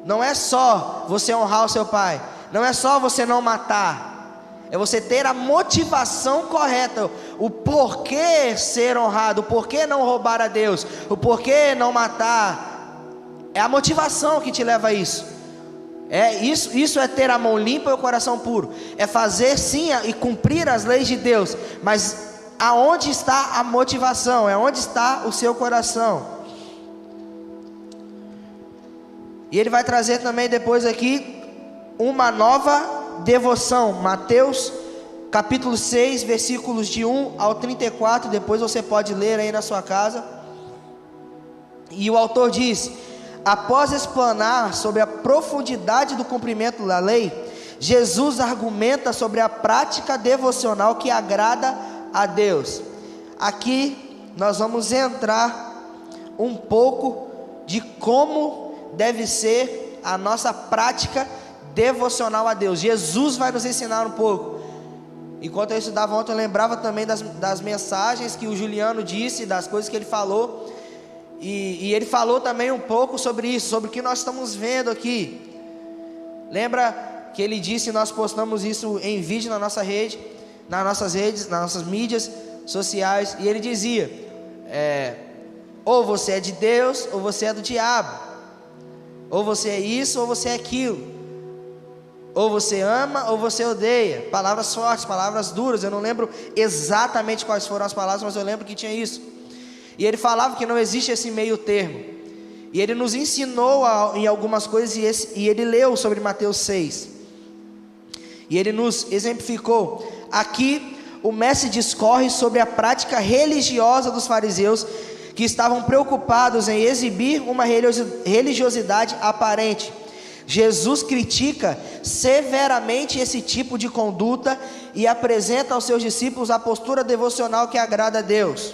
Não é só você honrar o seu pai, não é só você não matar, é você ter a motivação correta, o porquê ser honrado, o porquê não roubar a Deus, o porquê não matar. É a motivação que te leva a isso. Isso é ter a mão limpa e o coração puro. É fazer sim e cumprir as leis de Deus, mas aonde está a motivação? É onde está o seu coração. E ele vai trazer também depois aqui uma nova devoção. Mateus capítulo 6, versículos de 1 ao 34. Depois você pode ler aí na sua casa. E o autor diz: após explanar sobre a profundidade do cumprimento da lei, Jesus argumenta sobre a prática devocional que agrada a Deus. Aqui nós vamos entrar um pouco de como deve ser a nossa prática devocional a Deus. Jesus vai nos ensinar um pouco. Enquanto eu estudava ontem, eu lembrava também das mensagens que o Juliano disse, das coisas que ele falou. E ele falou também um pouco sobre isso, sobre o que nós estamos vendo aqui. Lembra que ele disse, nós postamos isso em vídeo na nossa rede, nas nossas redes, nas nossas mídias sociais. E ele dizia, ou você é de Deus, ou você é do diabo. Ou você é isso, ou você é aquilo. Ou você ama, ou você odeia. Palavras fortes, palavras duras. Eu não lembro exatamente quais foram as palavras, mas eu lembro que tinha isso. E ele falava que não existe esse meio termo. E ele nos ensinou em algumas coisas, e ele leu sobre Mateus 6. E ele nos exemplificou. Aqui o mestre discorre sobre a prática religiosa dos fariseus, que estavam preocupados em exibir uma religiosidade aparente. Jesus critica severamente esse tipo de conduta e apresenta aos seus discípulos a postura devocional que agrada a Deus.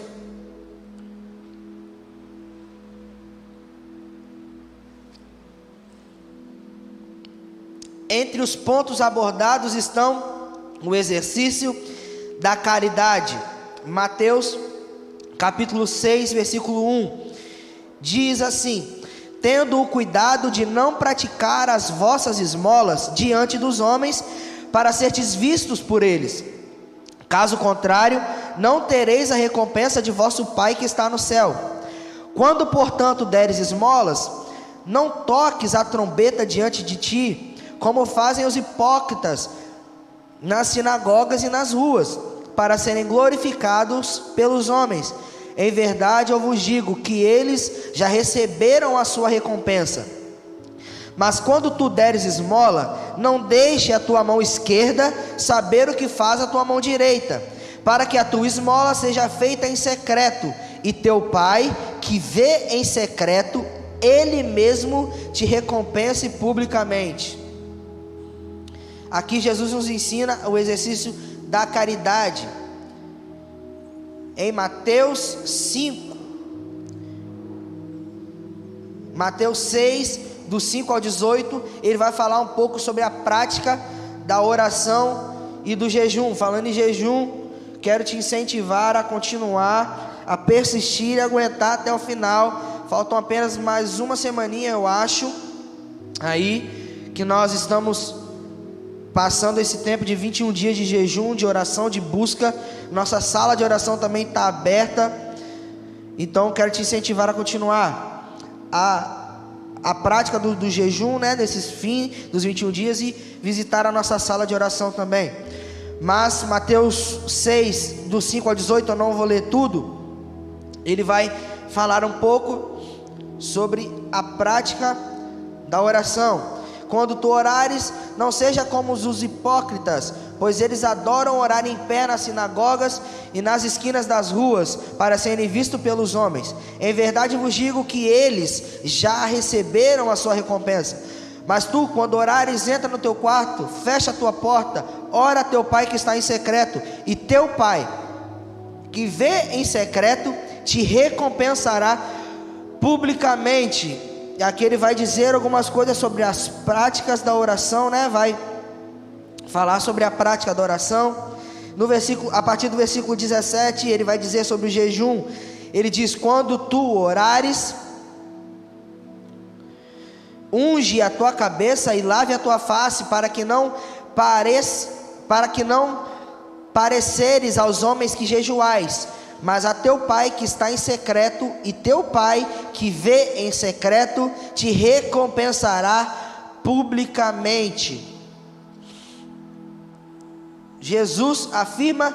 Entre os pontos abordados estão o exercício da caridade. Mateus capítulo 6, versículo 1, diz assim: tendo o cuidado de não praticar as vossas esmolas diante dos homens, para serdes vistos por eles. Caso contrário, não tereis a recompensa de vosso Pai que está no céu. Quando, portanto, deres esmolas, não toques a trombeta diante de ti, como fazem os hipócritas nas sinagogas e nas ruas, para serem glorificados pelos homens. Em verdade eu vos digo que eles já receberam a sua recompensa. Mas quando tu deres esmola, não deixe a tua mão esquerda saber o que faz a tua mão direita, para que a tua esmola seja feita em secreto, e teu Pai, que vê em secreto, Ele mesmo te recompense publicamente. Aqui Jesus nos ensina o exercício da caridade. Em Mateus 5, Mateus 6, do 5 ao 18, ele vai falar um pouco sobre a prática da oração e do jejum. Falando em jejum, quero te incentivar a continuar, a persistir e aguentar até o final. Faltam apenas mais uma semaninha, eu acho, aí que nós estamos passando esse tempo de 21 dias de jejum, de oração, de busca. Nossa sala de oração também está aberta. Então quero te incentivar a continuar a prática do jejum, né, desses fins dos 21 dias, e visitar a nossa sala de oração também. Mas Mateus 6, do 5 ao 18, eu não vou ler tudo. Ele vai falar um pouco sobre a prática da oração. Quando tu orares, não seja como os hipócritas, pois eles adoram orar em pé nas sinagogas e nas esquinas das ruas, para serem vistos pelos homens. Em verdade vos digo que eles já receberam a sua recompensa. Mas tu, quando orares, entra no teu quarto, fecha a tua porta, ora a teu pai que está em secreto, e teu pai, que vê em secreto, te recompensará publicamente. E aqui ele vai dizer algumas coisas sobre as práticas da oração, né? Vai falar sobre a prática da oração. No versículo, a partir do versículo 17, ele vai dizer sobre o jejum. Ele diz: quando tu orares, unge a tua cabeça e lave a tua face, para que não pareceres aos homens que jejuais, mas a teu pai que está em secreto, e teu pai que vê em secreto te recompensará publicamente. Jesus afirma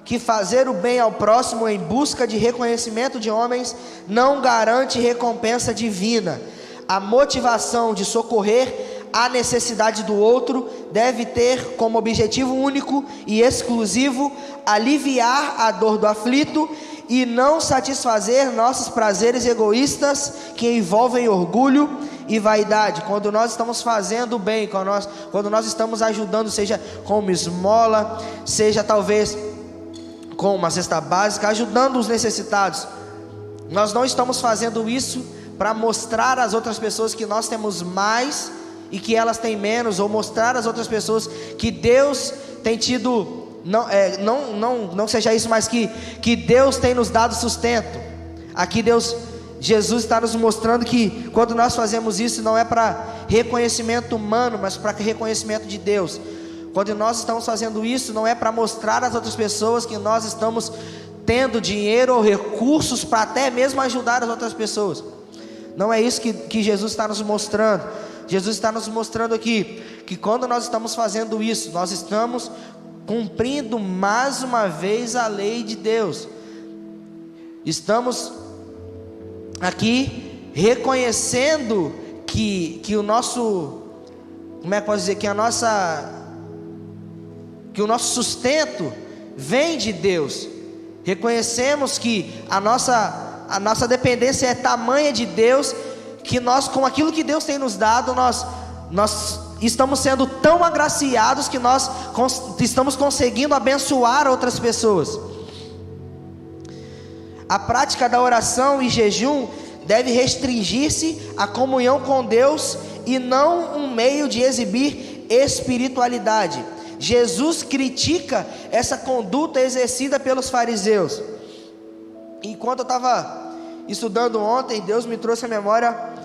que fazer o bem ao próximo em busca de reconhecimento de homens não garante recompensa divina. A motivação de socorrer a necessidade do outro deve ter como objetivo único e exclusivo aliviar a dor do aflito e não satisfazer nossos prazeres egoístas que envolvem orgulho e vaidade. Quando nós estamos fazendo o bem, quando nós estamos ajudando, seja com uma esmola, seja talvez com uma cesta básica, ajudando os necessitados, nós não estamos fazendo isso para mostrar às outras pessoas que nós temos mais e que elas têm menos, ou mostrar às outras pessoas que Deus tem tido, não seja isso, mas que Deus tem nos dado sustento. Aqui Jesus está nos mostrando que quando nós fazemos isso, não é para reconhecimento humano, mas para reconhecimento de Deus. Quando nós estamos fazendo isso, não é para mostrar às outras pessoas que nós estamos tendo dinheiro ou recursos para até mesmo ajudar as outras pessoas. Não é isso que Jesus está nos mostrando. Jesus está nos mostrando aqui que quando nós estamos fazendo isso, nós estamos cumprindo mais uma vez a lei de Deus. Estamos aqui reconhecendo que o nosso, como é que posso dizer, que o nosso sustento vem de Deus. Reconhecemos que a nossa dependência é tamanha de Deus, que nós, com aquilo que Deus tem nos dado, nós estamos sendo tão agraciados que nós estamos conseguindo abençoar outras pessoas. A prática da oração e jejum deve restringir-se à comunhão com Deus e não um meio de exibir espiritualidade. Jesus critica essa conduta exercida pelos fariseus. Enquanto eu estava estudando ontem, Deus me trouxe a memória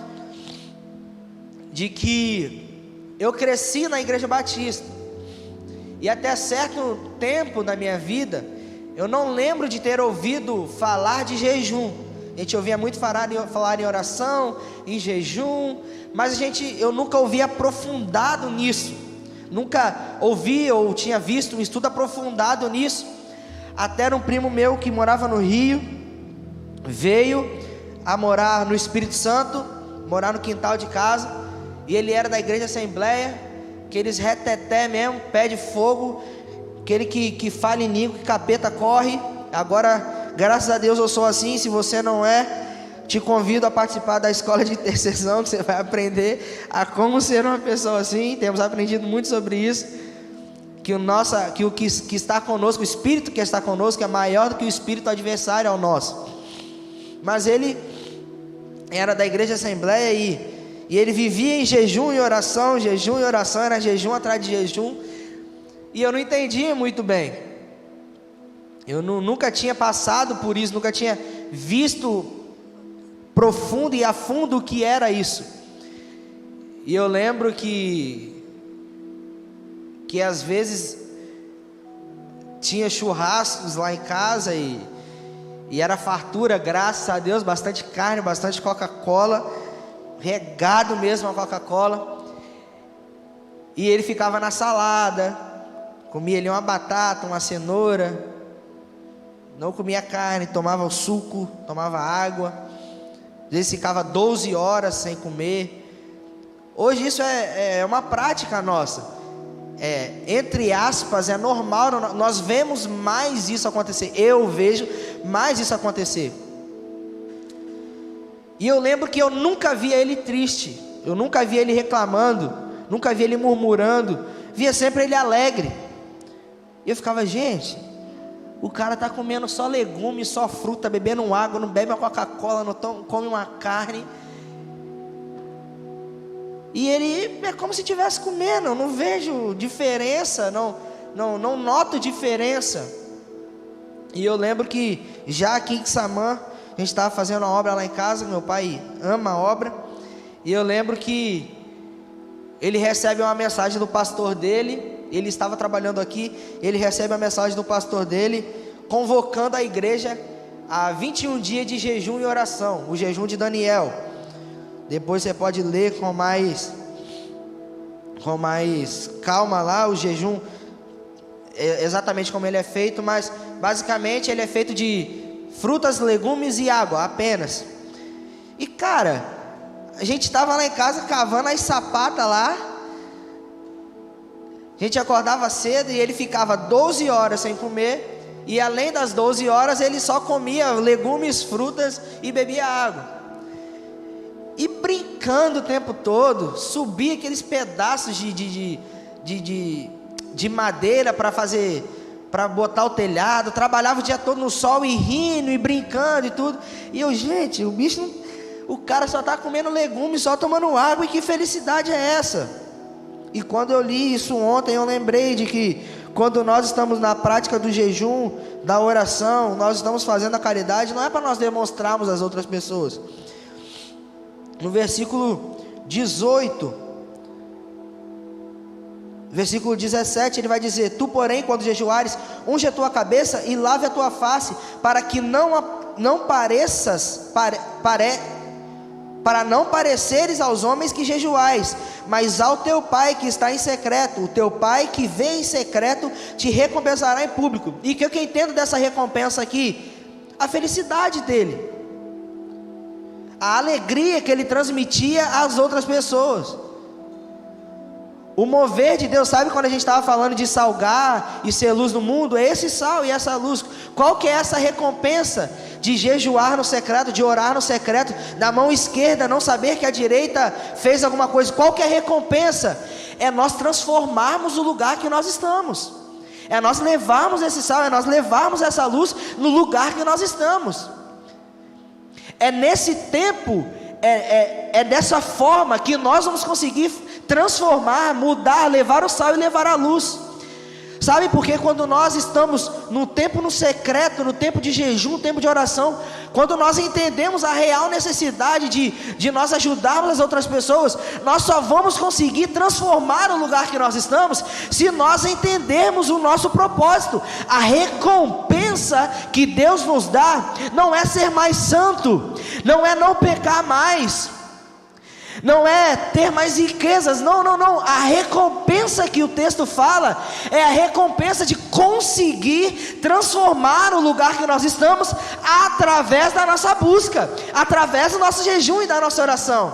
de que eu cresci na igreja batista, e até certo tempo da minha vida, eu não lembro de ter ouvido falar de jejum. A gente ouvia muito falar em oração, em jejum, mas eu nunca ouvi aprofundado nisso. Nunca ouvi ou tinha visto um estudo aprofundado nisso. Até um primo meu que morava no Rio veio a morar no Espírito Santo, morar no quintal de casa, e ele era da igreja Assembleia, aqueles reteté mesmo, pé de fogo, aquele que fala em língua, que capeta corre. Agora, graças a Deus eu sou assim. Se você não é, te convido a participar da escola de intercessão, que você vai aprender a como ser uma pessoa assim. Temos aprendido muito sobre isso, que o que está conosco, o Espírito que está conosco é maior do que o Espírito adversário ao nosso. Mas ele era da igreja Assembleia e ele vivia em jejum e oração, era jejum atrás de jejum, e eu não entendia muito bem. Eu nunca tinha passado por isso, nunca tinha visto profundo e a fundo o que era isso. E eu lembro que às vezes tinha churrascos lá em casa e era fartura, graças a Deus, bastante carne, bastante Coca-Cola, regado mesmo a Coca-Cola. E ele ficava na salada, comia ali uma batata, uma cenoura, não comia carne, tomava o suco, tomava água. Às vezes ficava 12 horas sem comer. Hoje isso é uma prática nossa. entre aspas, é normal, nós vemos mais isso acontecer, eu vejo mais isso acontecer. E eu lembro que eu nunca via ele triste, eu nunca via ele reclamando, nunca via ele murmurando, via sempre ele alegre. E eu ficava, gente, o cara está comendo só legumes, só fruta, bebendo água, não bebe uma Coca-Cola, não come uma carne. E ele é como se estivesse comendo, eu não vejo diferença, não noto diferença. E eu lembro que já aqui em Samã, a gente estava fazendo uma obra lá em casa, meu pai ama a obra. E eu lembro que ele recebe uma mensagem do pastor dele, ele estava trabalhando aqui, ele recebe a mensagem do pastor dele, convocando a igreja a 21 dias de jejum e oração, o jejum de Daniel. Depois você pode ler com mais calma lá o jejum, exatamente como ele é feito, mas basicamente ele é feito de frutas, legumes e água apenas. E cara, a gente estava lá em casa cavando as sapatas lá, a gente acordava cedo e ele ficava 12 horas sem comer, e além das 12 horas ele só comia legumes, frutas e bebia água. E brincando o tempo todo, subia aqueles pedaços de madeira para botar o telhado, trabalhava o dia todo no sol e rindo e brincando e tudo. E eu, gente, o cara só está comendo legumes, só tomando água, e que felicidade é essa? E quando eu li isso ontem, eu lembrei de que quando nós estamos na prática do jejum, da oração, nós estamos fazendo a caridade, não é para nós demonstrarmos às outras pessoas. No versículo 18, versículo 17, ele vai dizer: tu, porém, quando jejuares, unge a tua cabeça e lave a tua face, para que não pareças, para não pareceres aos homens que jejuais, mas ao teu pai que está em secreto. O teu pai que vê em secreto te recompensará em público. E o que eu entendo dessa recompensa aqui? A felicidade dele, a alegria que ele transmitia às outras pessoas. O mover de Deus, sabe quando a gente estava falando de salgar e ser luz no mundo? É esse sal e essa luz. Qual que é essa recompensa de jejuar no secreto, de orar no secreto, da mão esquerda não saber que a direita fez alguma coisa? Qual que é a recompensa? É nós transformarmos o lugar que nós estamos, é nós levarmos esse sal, é nós levarmos essa luz no lugar que nós estamos. É nesse tempo, é dessa forma que nós vamos conseguir transformar, mudar, levar o sal e levar a luz. Sabe por quê? Quando nós estamos no tempo no secreto, no tempo de jejum, no tempo de oração, quando nós entendemos a real necessidade de nós ajudarmos as outras pessoas, nós só vamos conseguir transformar o lugar que nós estamos se nós entendermos o nosso propósito. A recompensa que Deus nos dá não é ser mais santo, não é não pecar mais, não é ter mais riquezas, não. A recompensa que o texto fala é a recompensa de conseguir transformar o lugar que nós estamos através da nossa busca, através do nosso jejum e da nossa oração.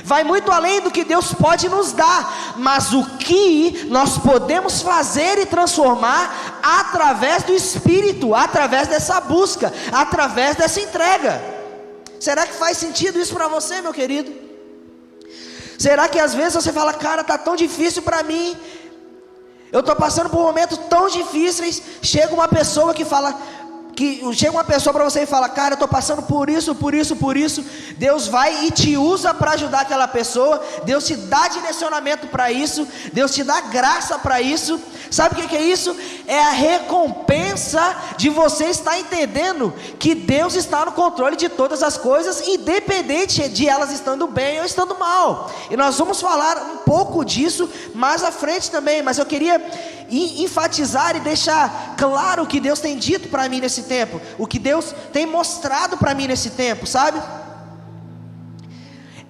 Vai muito além do que Deus pode nos dar, mas o que nós podemos fazer e transformar através do Espírito, através dessa busca, através dessa entrega. Será que faz sentido isso para você, meu querido? Será que às vezes você fala: cara, está tão difícil para mim, eu estou passando por momentos tão difíceis. Chega uma pessoa para você e fala: cara, eu estou passando por isso. Deus vai e te usa para ajudar aquela pessoa. Deus te dá direcionamento para isso, Deus te dá graça para isso. Sabe o que é isso? É a recompensa de você estar entendendo que Deus está no controle de todas as coisas, independente de elas estando bem ou estando mal. E nós vamos falar um pouco disso mais à frente também, mas eu queria enfatizar e deixar claro o que Deus tem dito para mim nesse tempo, o que Deus tem mostrado para mim nesse tempo, sabe?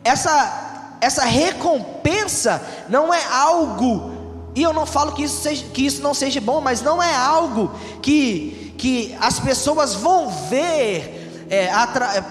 Essa recompensa não é algo, e eu não falo que isso não seja bom, mas não é algo que as pessoas vão ver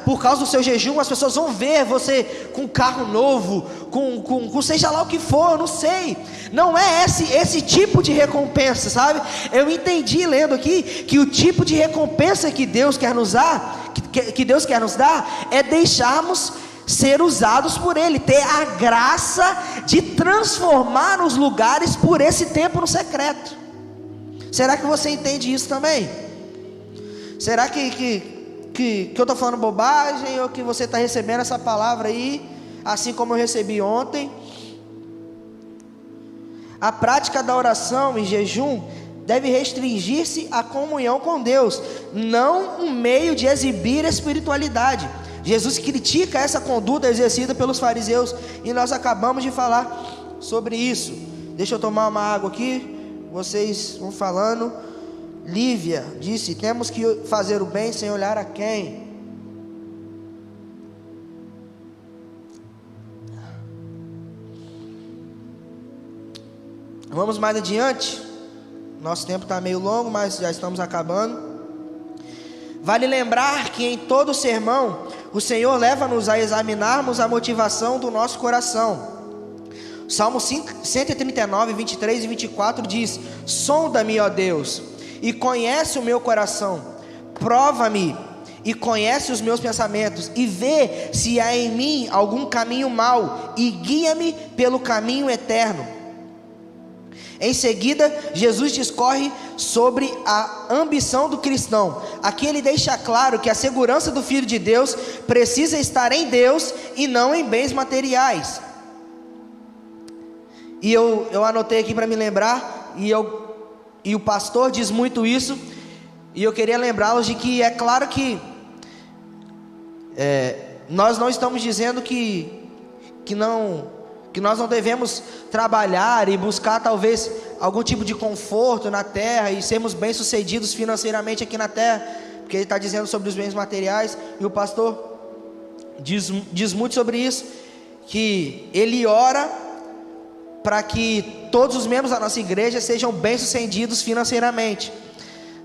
por causa do seu jejum, as pessoas vão ver você com carro novo, com seja lá o que for, eu não sei. Não é esse tipo de recompensa, sabe? Eu entendi lendo aqui que o tipo de recompensa que Deus quer nos dar, que Deus quer nos dar, é deixarmos ser usados por Ele, ter a graça de transformar os lugares por esse tempo no secreto. Será que você entende isso também? Será que eu estou falando bobagem, ou que você está recebendo essa palavra aí, assim como eu recebi ontem? A prática da oração e jejum deve restringir-se à comunhão com Deus, não um meio de exibir espiritualidade. Jesus critica essa conduta exercida pelos fariseus, e nós acabamos de falar sobre isso. Deixa eu tomar uma água aqui, vocês vão falando. Lívia disse: temos que fazer o bem sem olhar a quem. Vamos mais adiante. Nosso tempo está meio longo, mas já estamos acabando. Vale lembrar que em todo sermão o Senhor leva-nos a examinarmos a motivação do nosso coração. Salmo 139, 23 e 24 diz: sonda-me, ó Deus, e conhece o meu coração, prova-me e conhece os meus pensamentos, e vê se há em mim algum caminho mau, e guia-me pelo caminho eterno. Em seguida, Jesus discorre sobre a ambição do cristão. Aqui ele deixa claro que a segurança do Filho de Deus precisa estar em Deus e não em bens materiais. E eu anotei aqui para me lembrar, e o pastor diz muito isso, e eu queria lembrá-los de que é claro que nós não estamos dizendo que nós não devemos trabalhar e buscar talvez algum tipo de conforto na terra e sermos bem-sucedidos financeiramente aqui na terra, porque ele está dizendo sobre os bens materiais, e o pastor diz muito sobre isso, que ele ora para que todos os membros da nossa igreja sejam bem-sucedidos financeiramente,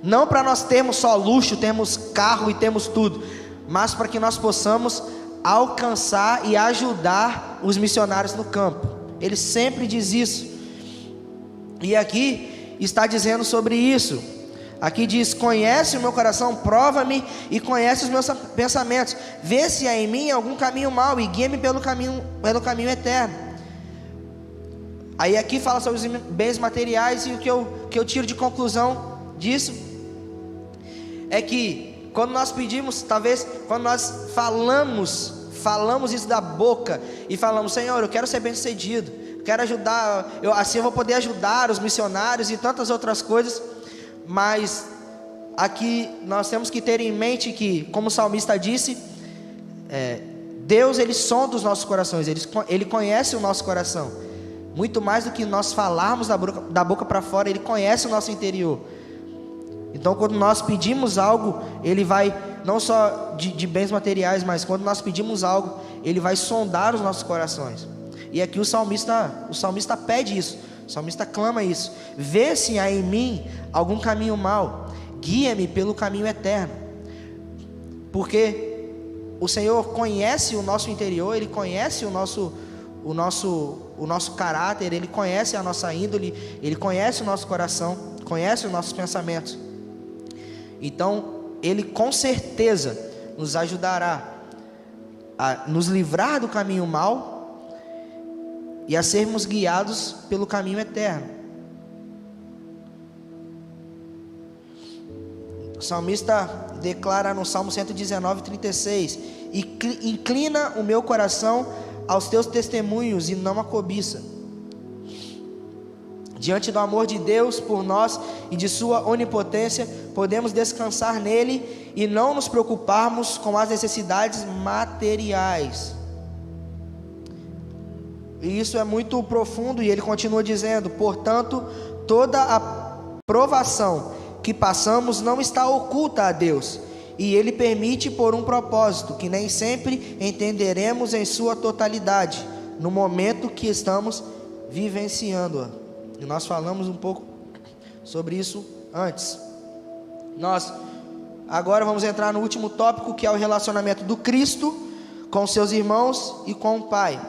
não para nós termos só luxo, termos carro e termos tudo, mas para que nós possamos alcançar e ajudar os missionários no campo. Ele sempre diz isso, e aqui está dizendo sobre isso. Aqui diz: conhece o meu coração, prova-me e conhece os meus pensamentos, vê se há em mim algum caminho mau e guia-me pelo caminho eterno. Aí aqui fala sobre os bens materiais, e o que eu tiro de conclusão disso é que quando nós pedimos, talvez quando nós falamos isso da boca e falamos: Senhor, eu quero ser bem-sucedido, quero ajudar, assim eu vou poder ajudar os missionários e tantas outras coisas, mas aqui nós temos que ter em mente que, como o salmista disse, Deus, ele sonda os nossos corações, ele conhece o nosso coração, muito mais do que nós falarmos da boca para fora, ele conhece o nosso interior. Então quando nós pedimos algo, ele vai, não só de bens materiais, mas quando nós pedimos algo, ele vai sondar os nossos corações. E aqui o salmista pede isso, o salmista clama isso: vê se há em mim algum caminho mau, guia-me pelo caminho eterno. Porque o Senhor conhece o nosso interior, ele conhece o nosso caráter, ele conhece a nossa índole, ele conhece o nosso coração, conhece os nossos pensamentos. Então ele com certeza nos ajudará a nos livrar do caminho mau e a sermos guiados pelo caminho eterno. O salmista declara no Salmo 119, 36: inclina o meu coração aos teus testemunhos e não a cobiça. Diante do amor de Deus por nós e de sua onipotência, podemos descansar nele e não nos preocuparmos com as necessidades materiais. E isso é muito profundo, e ele continua dizendo: portanto, toda a provação que passamos não está oculta a Deus, e ele permite por um propósito que nem sempre entenderemos em sua totalidade no momento que estamos vivenciando-a. E nós falamos um pouco sobre isso antes. Nós agora vamos entrar no último tópico, que é o relacionamento do Cristo com seus irmãos e com o Pai.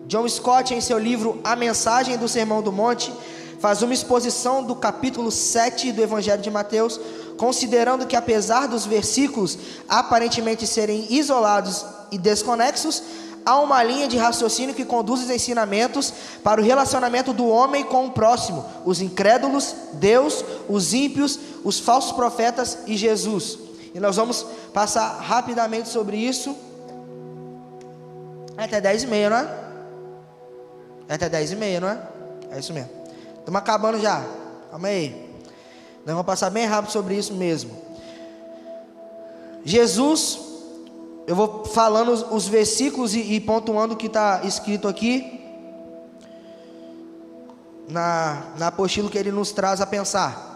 John Stott, em seu livro A Mensagem do Sermão do Monte, faz uma exposição do capítulo 7 do Evangelho de Mateus, considerando que apesar dos versículos aparentemente serem isolados e desconexos, há uma linha de raciocínio que conduz os ensinamentos para o relacionamento do homem com o próximo, os incrédulos, Deus, os ímpios, os falsos profetas e Jesus. E nós vamos passar rapidamente sobre isso. É até 10h30, não é? É até 10h30, não é? É isso mesmo. Estamos acabando já. Calma aí. Nós vamos passar bem rápido sobre isso mesmo. Jesus, eu vou falando os versículos e pontuando o que está escrito aqui na apostila que ele nos traz a pensar.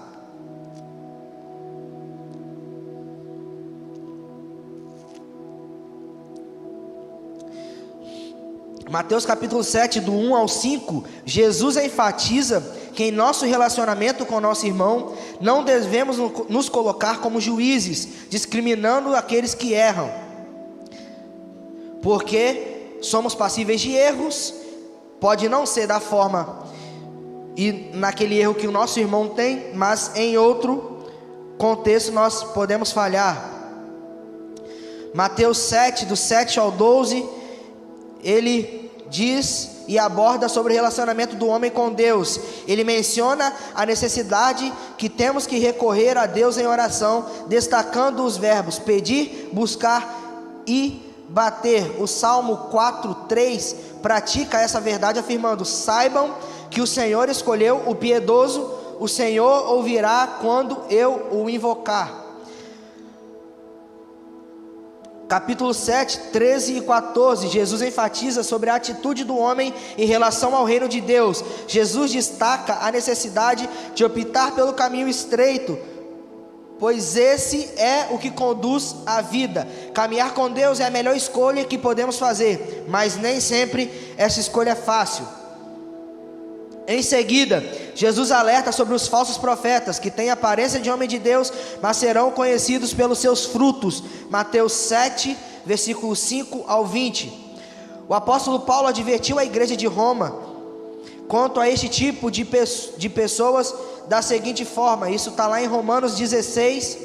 Mateus capítulo 7, do 1 ao 5, Jesus enfatiza que em nosso relacionamento com nosso irmão, não devemos nos colocar como juízes, discriminando aqueles que erram, porque somos passíveis de erros. Pode não ser da forma e naquele erro que o nosso irmão tem, mas em outro contexto nós podemos falhar. Mateus 7, do 7 ao 12, ele diz e aborda sobre o relacionamento do homem com Deus. Ele menciona a necessidade que temos que recorrer a Deus em oração, destacando os verbos pedir, buscar e bater. O Salmo 4:3 pratica essa verdade afirmando: saibam que o Senhor escolheu o piedoso, o Senhor ouvirá quando eu o invocar. Capítulo 7, 13 e 14, Jesus enfatiza sobre a atitude do homem em relação ao reino de Deus. Jesus destaca a necessidade de optar pelo caminho estreito, pois esse é o que conduz à vida. Caminhar com Deus é a melhor escolha que podemos fazer, mas nem sempre essa escolha é fácil. Em seguida, Jesus alerta sobre os falsos profetas, que têm aparência de homem de Deus, mas serão conhecidos pelos seus frutos. Mateus 7, versículos 5 ao 20. O apóstolo Paulo advertiu a igreja de Roma quanto a este tipo de pessoas da seguinte forma. Isso está lá em Romanos 16,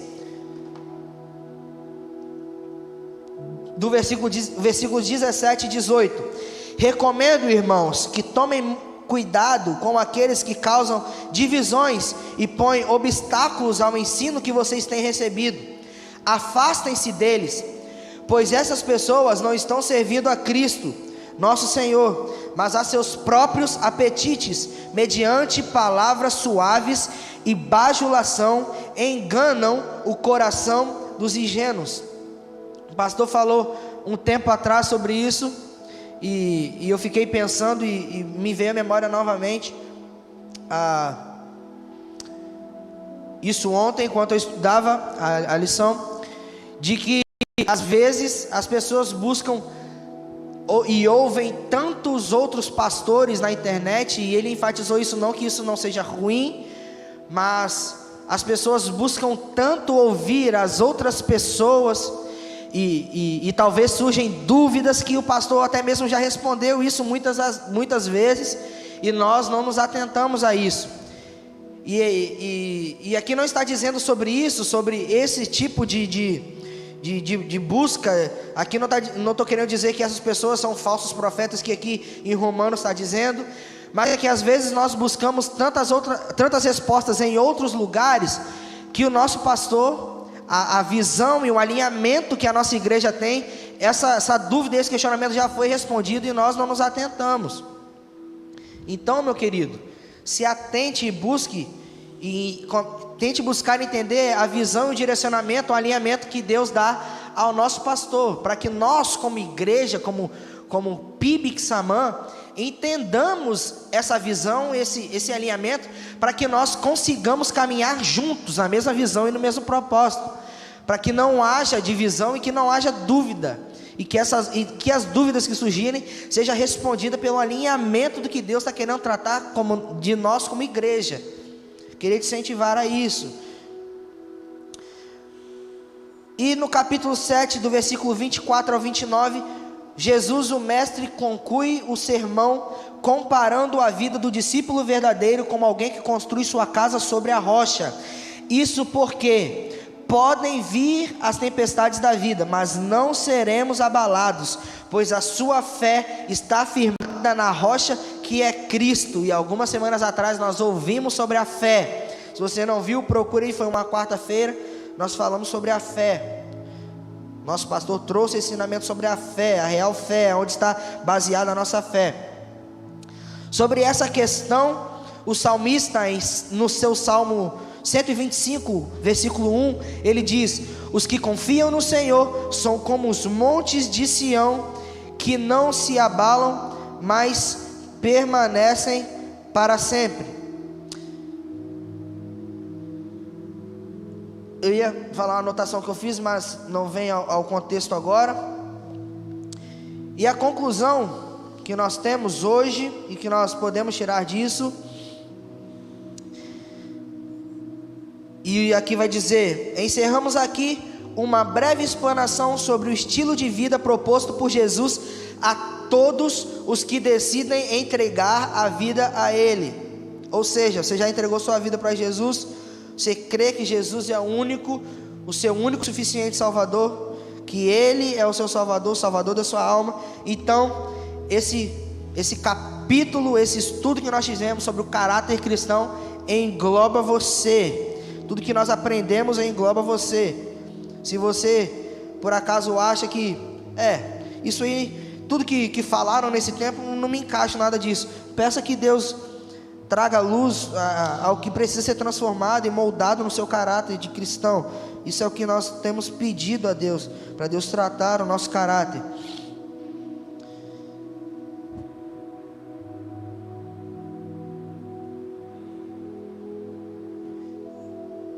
do versículos 17 e 18. Recomendo, irmãos, que tomem cuidado com aqueles que causam divisões e põem obstáculos ao ensino que vocês têm recebido. Afastem-se deles, pois essas pessoas não estão servindo a Cristo, nosso Senhor, mas a seus próprios apetites, mediante palavras suaves e bajulação, enganam o coração dos ingênuos. O pastor falou um tempo atrás sobre isso, e eu fiquei pensando e me veio à memória novamente isso ontem, enquanto eu estudava a lição, de que às vezes as pessoas buscam e ouvem tantos outros pastores na internet, e ele enfatizou isso, não que isso não seja ruim, mas as pessoas buscam tanto ouvir as outras pessoas, e talvez surgem dúvidas que o pastor até mesmo já respondeu isso muitas vezes, e nós não nos atentamos a isso. E aqui não está dizendo sobre isso, sobre esse tipo de busca. Aqui não estou querendo dizer que essas pessoas são falsos profetas, que aqui em Romanos está dizendo, mas é que às vezes nós buscamos tantas respostas em outros lugares, que o nosso pastor, a visão e o alinhamento que a nossa igreja tem, essa dúvida, esse questionamento já foi respondido e nós não nos atentamos. Então, meu querido, se atente e busque, e tente buscar entender a visão e o direcionamento, o alinhamento que Deus dá ao nosso pastor, para que nós como igreja, como PIB Xamã, entendamos essa visão, esse alinhamento, para que nós consigamos caminhar juntos na mesma visão e no mesmo propósito, para que não haja divisão e que não haja dúvida, e que as dúvidas que surgirem sejam respondidas pelo alinhamento do que Deus está querendo tratar de nós como igreja. Queria te incentivar a isso. E no capítulo 7, do versículo 24 ao 29, Jesus, o mestre, conclui o sermão comparando a vida do discípulo verdadeiro como alguém que construi sua casa sobre a rocha. Isso porque podem vir as tempestades da vida, mas não seremos abalados, pois a sua fé está firmada na rocha que é Cristo. E algumas semanas atrás nós ouvimos sobre a fé. Se você não viu, procure, foi uma quarta-feira, nós falamos sobre a fé. Nosso pastor trouxe ensinamento sobre a fé, a real fé, onde está baseada a nossa fé. Sobre essa questão, o salmista, no seu Salmo 125, versículo 1, ele diz: os que confiam no Senhor são como os montes de Sião, que não se abalam, mas permanecem para sempre. Eu ia falar uma anotação que eu fiz, mas não vem ao contexto agora. E a conclusão que nós temos hoje e que nós podemos tirar disso, e aqui vai dizer: encerramos aqui uma breve explanação sobre o estilo de vida proposto por Jesus a todos os que decidem entregar a vida a Ele. Ou seja, você já entregou sua vida para Jesus? Você crê que Jesus é o seu único suficiente Salvador? Que Ele é o seu Salvador, o Salvador da sua alma? Então, esse capítulo, esse estudo que nós fizemos sobre o caráter cristão engloba você. Tudo que nós aprendemos engloba você. Se você por acaso acha que isso aí, tudo que falaram nesse tempo, não me encaixa nada disso, peça que Deus traga luz ao que precisa ser transformado e moldado no seu caráter de cristão. Isso é o que nós temos pedido a Deus, para Deus tratar o nosso caráter.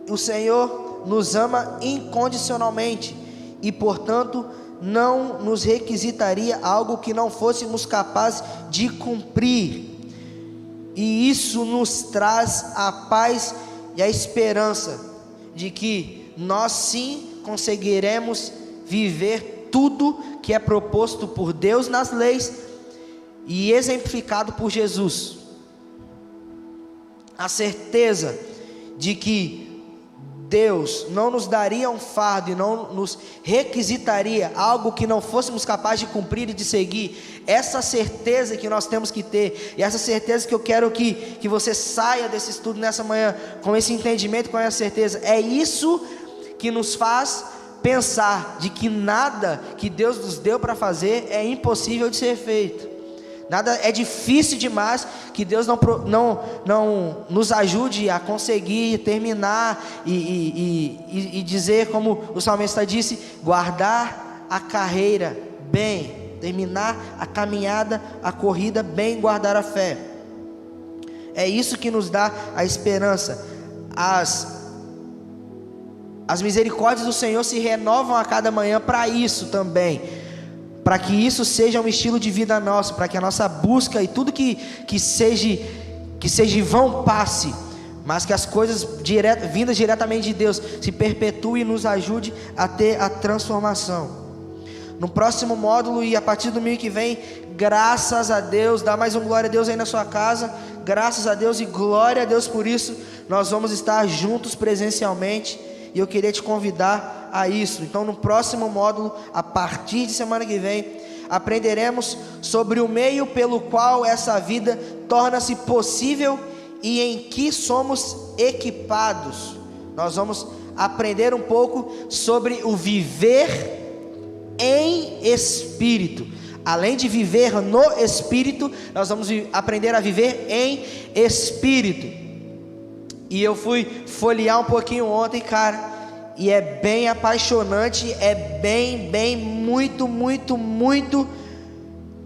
O Senhor nos ama incondicionalmente e, portanto, não nos requisitaria algo que não fôssemos capazes de cumprir. E isso nos traz a paz e a esperança de que nós sim conseguiremos viver tudo que é proposto por Deus nas leis e exemplificado por Jesus. A certeza de que Deus não nos daria um fardo e não nos requisitaria algo que não fôssemos capazes de cumprir e de seguir. Essa certeza que nós temos que ter, e essa certeza que eu quero que você saia desse estudo nessa manhã, com esse entendimento, com essa certeza, é isso que nos faz pensar de que nada que Deus nos deu para fazer é impossível de ser feito. Nada é difícil demais que Deus não nos ajude a conseguir terminar e dizer, como o salmista disse, guardar a carreira bem, terminar a caminhada, a corrida bem, guardar a fé. É isso que nos dá a esperança. As misericórdias do Senhor se renovam a cada manhã para isso também. Para que isso seja um estilo de vida nosso, para que a nossa busca e tudo que seja vão passe, mas que as coisas vindas diretamente de Deus se perpetuem e nos ajude a ter a transformação. No próximo módulo e a partir do domingo que vem, graças a Deus, dá mais um glória a Deus aí na sua casa, graças a Deus e glória a Deus por isso, nós vamos estar juntos presencialmente. E eu queria te convidar a isso. Então no próximo módulo, a partir de semana que vem, aprenderemos sobre o meio pelo qual essa vida torna-se possível e em que somos equipados. Nós vamos aprender um pouco sobre o viver em espírito. Além de viver no espírito, nós vamos aprender a viver em espírito. E eu fui folhear um pouquinho ontem, cara, e é bem apaixonante, é muito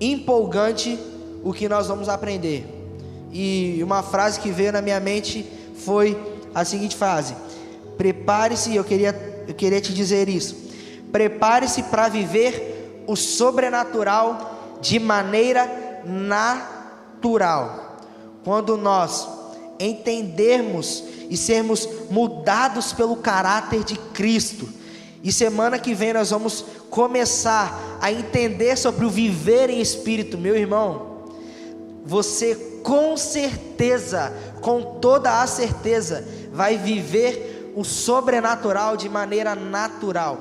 empolgante o que nós vamos aprender. E uma frase que veio na minha mente foi a seguinte frase: prepare-se, eu queria te dizer isso, prepare-se para viver o sobrenatural de maneira natural. Quando nós entendermos e sermos mudados pelo caráter de Cristo, E semana que vem nós vamos começar a entender sobre o viver em espírito. Meu irmão, você com certeza, com toda a certeza, vai viver o sobrenatural de maneira natural.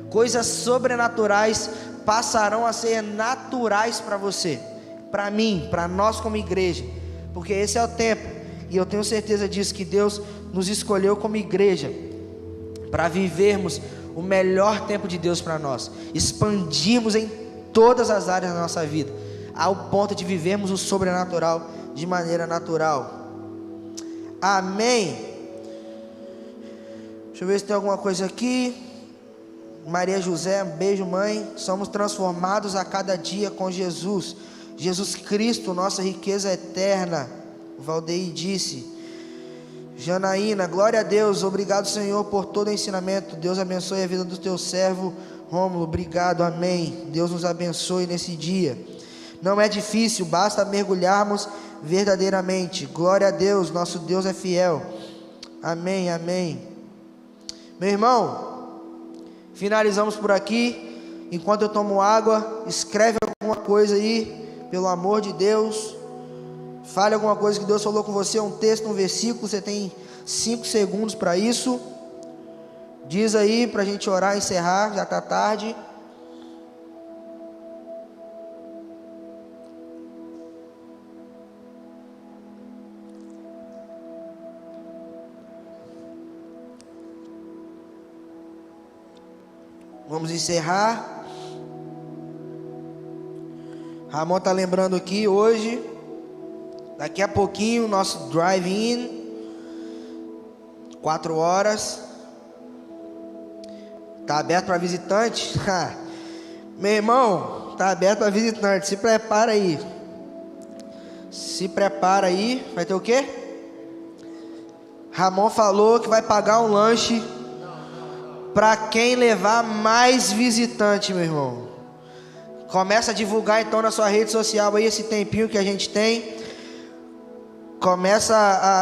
Coisas sobrenaturais passarão a ser naturais para você, para mim, para nós como igreja, porque esse é o tempo, e eu tenho certeza disso, que Deus nos escolheu como igreja para vivermos o melhor tempo de Deus para nós, expandirmos em todas as áreas da nossa vida, ao ponto de vivermos o sobrenatural de maneira natural. Amém. Deixa eu ver se tem alguma coisa aqui. Maria José, beijo mãe. Somos transformados a cada dia com Jesus. Jesus Cristo, nossa riqueza eterna. O Valdeir disse. Janaína, glória a Deus. Obrigado, Senhor, por todo o ensinamento. Deus abençoe a vida do teu servo Rômulo. Obrigado, amém. Deus nos abençoe nesse dia. Não é difícil, basta mergulharmos verdadeiramente. Glória a Deus, nosso Deus é fiel. Amém, amém. Meu irmão, finalizamos por aqui. Enquanto eu tomo água, escreve alguma coisa aí, pelo amor de Deus. Fale alguma coisa que Deus falou com você, um texto, um versículo. Você tem 5 segundos para isso. Diz aí para a gente orar e encerrar, já está tarde. Vamos encerrar. Ramon está lembrando aqui hoje, daqui a pouquinho, nosso drive-in, 4 horas. Está aberto para visitante? Meu irmão, está aberto para visitante. Se prepara aí. Se prepara aí. Vai ter o quê? Ramon falou que vai pagar um lanche para quem levar mais visitante, meu irmão. Começa a divulgar então na sua rede social aí esse tempinho que a gente tem. Começa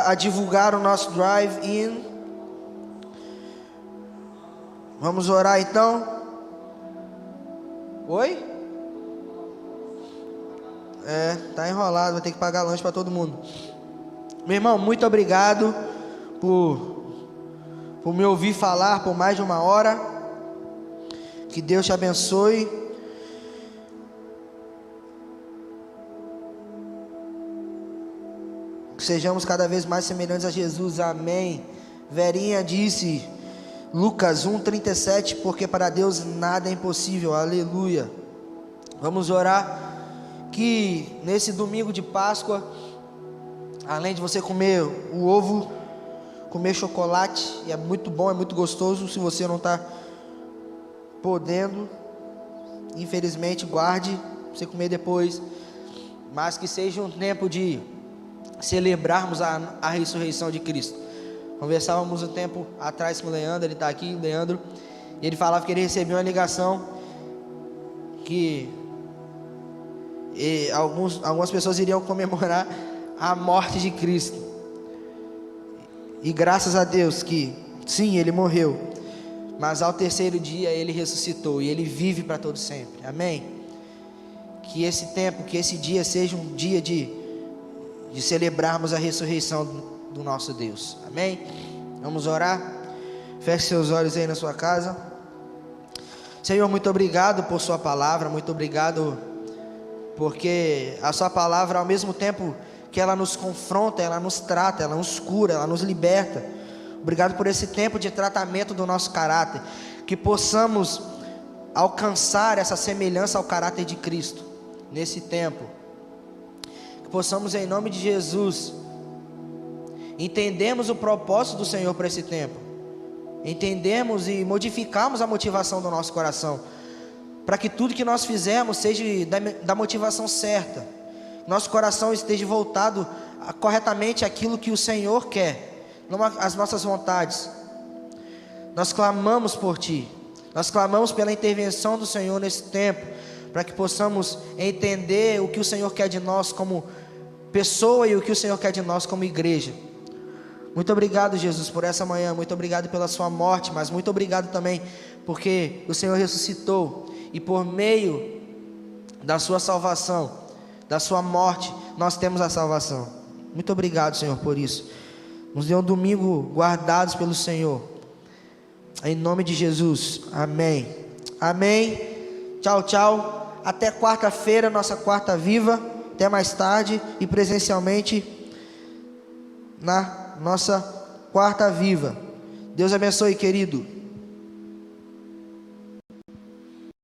a divulgar o nosso drive-in. Vamos orar então. Oi? Tá enrolado, vai ter que pagar lanche para todo mundo. Meu irmão, muito obrigado por me ouvir falar por mais de 1 hora. Que Deus te abençoe. Que sejamos cada vez mais semelhantes a Jesus. Amém. Verinha disse, Lucas 1:37, porque para Deus nada é impossível. Aleluia. Vamos orar que nesse domingo de Páscoa, além de você comer o ovo, comer chocolate, e é muito bom, é muito gostoso. Se você não está podendo, infelizmente, guarde para você comer depois. Mas que seja um tempo de celebrarmos a ressurreição de Cristo. Conversávamos um tempo atrás com o Leandro, ele está aqui, o Leandro, e ele falava que ele recebeu uma ligação que algumas pessoas iriam comemorar a morte de Cristo. E graças a Deus que, sim, ele morreu, mas ao 3º dia ele ressuscitou e ele vive para todo sempre. Amém? Que esse tempo, que esse dia seja um dia de celebrarmos a ressurreição do nosso Deus. Amém? Vamos orar. Feche seus olhos aí na sua casa. Senhor, muito obrigado por sua palavra, muito obrigado porque a sua palavra, ao mesmo tempo que ela nos confronta, ela nos trata, ela nos cura, ela nos liberta. Obrigado por esse tempo de tratamento do nosso caráter, que possamos alcançar essa semelhança ao caráter de Cristo nesse tempo, que possamos, em nome de Jesus, entendemos o propósito do Senhor para esse tempo, entendemos e modificamos a motivação do nosso coração, para que tudo que nós fizermos seja da motivação certa, nosso coração esteja voltado corretamente àquilo que o Senhor quer, não às nossas vontades. Nós clamamos por Ti, nós clamamos pela intervenção do Senhor nesse tempo, para que possamos entender o que o Senhor quer de nós como pessoa e o que o Senhor quer de nós como igreja. Muito obrigado, Jesus, por essa manhã. Muito obrigado pela sua morte, mas muito obrigado também porque o Senhor ressuscitou e por meio da sua salvação, da sua morte, nós temos a salvação. Muito obrigado, Senhor, por isso. Nos dê um domingo guardados pelo Senhor. Em nome de Jesus. Amém. Amém. Tchau, tchau. Até quarta-feira, nossa quarta viva. Até mais tarde e presencialmente na nossa quarta viva. Deus abençoe, querido.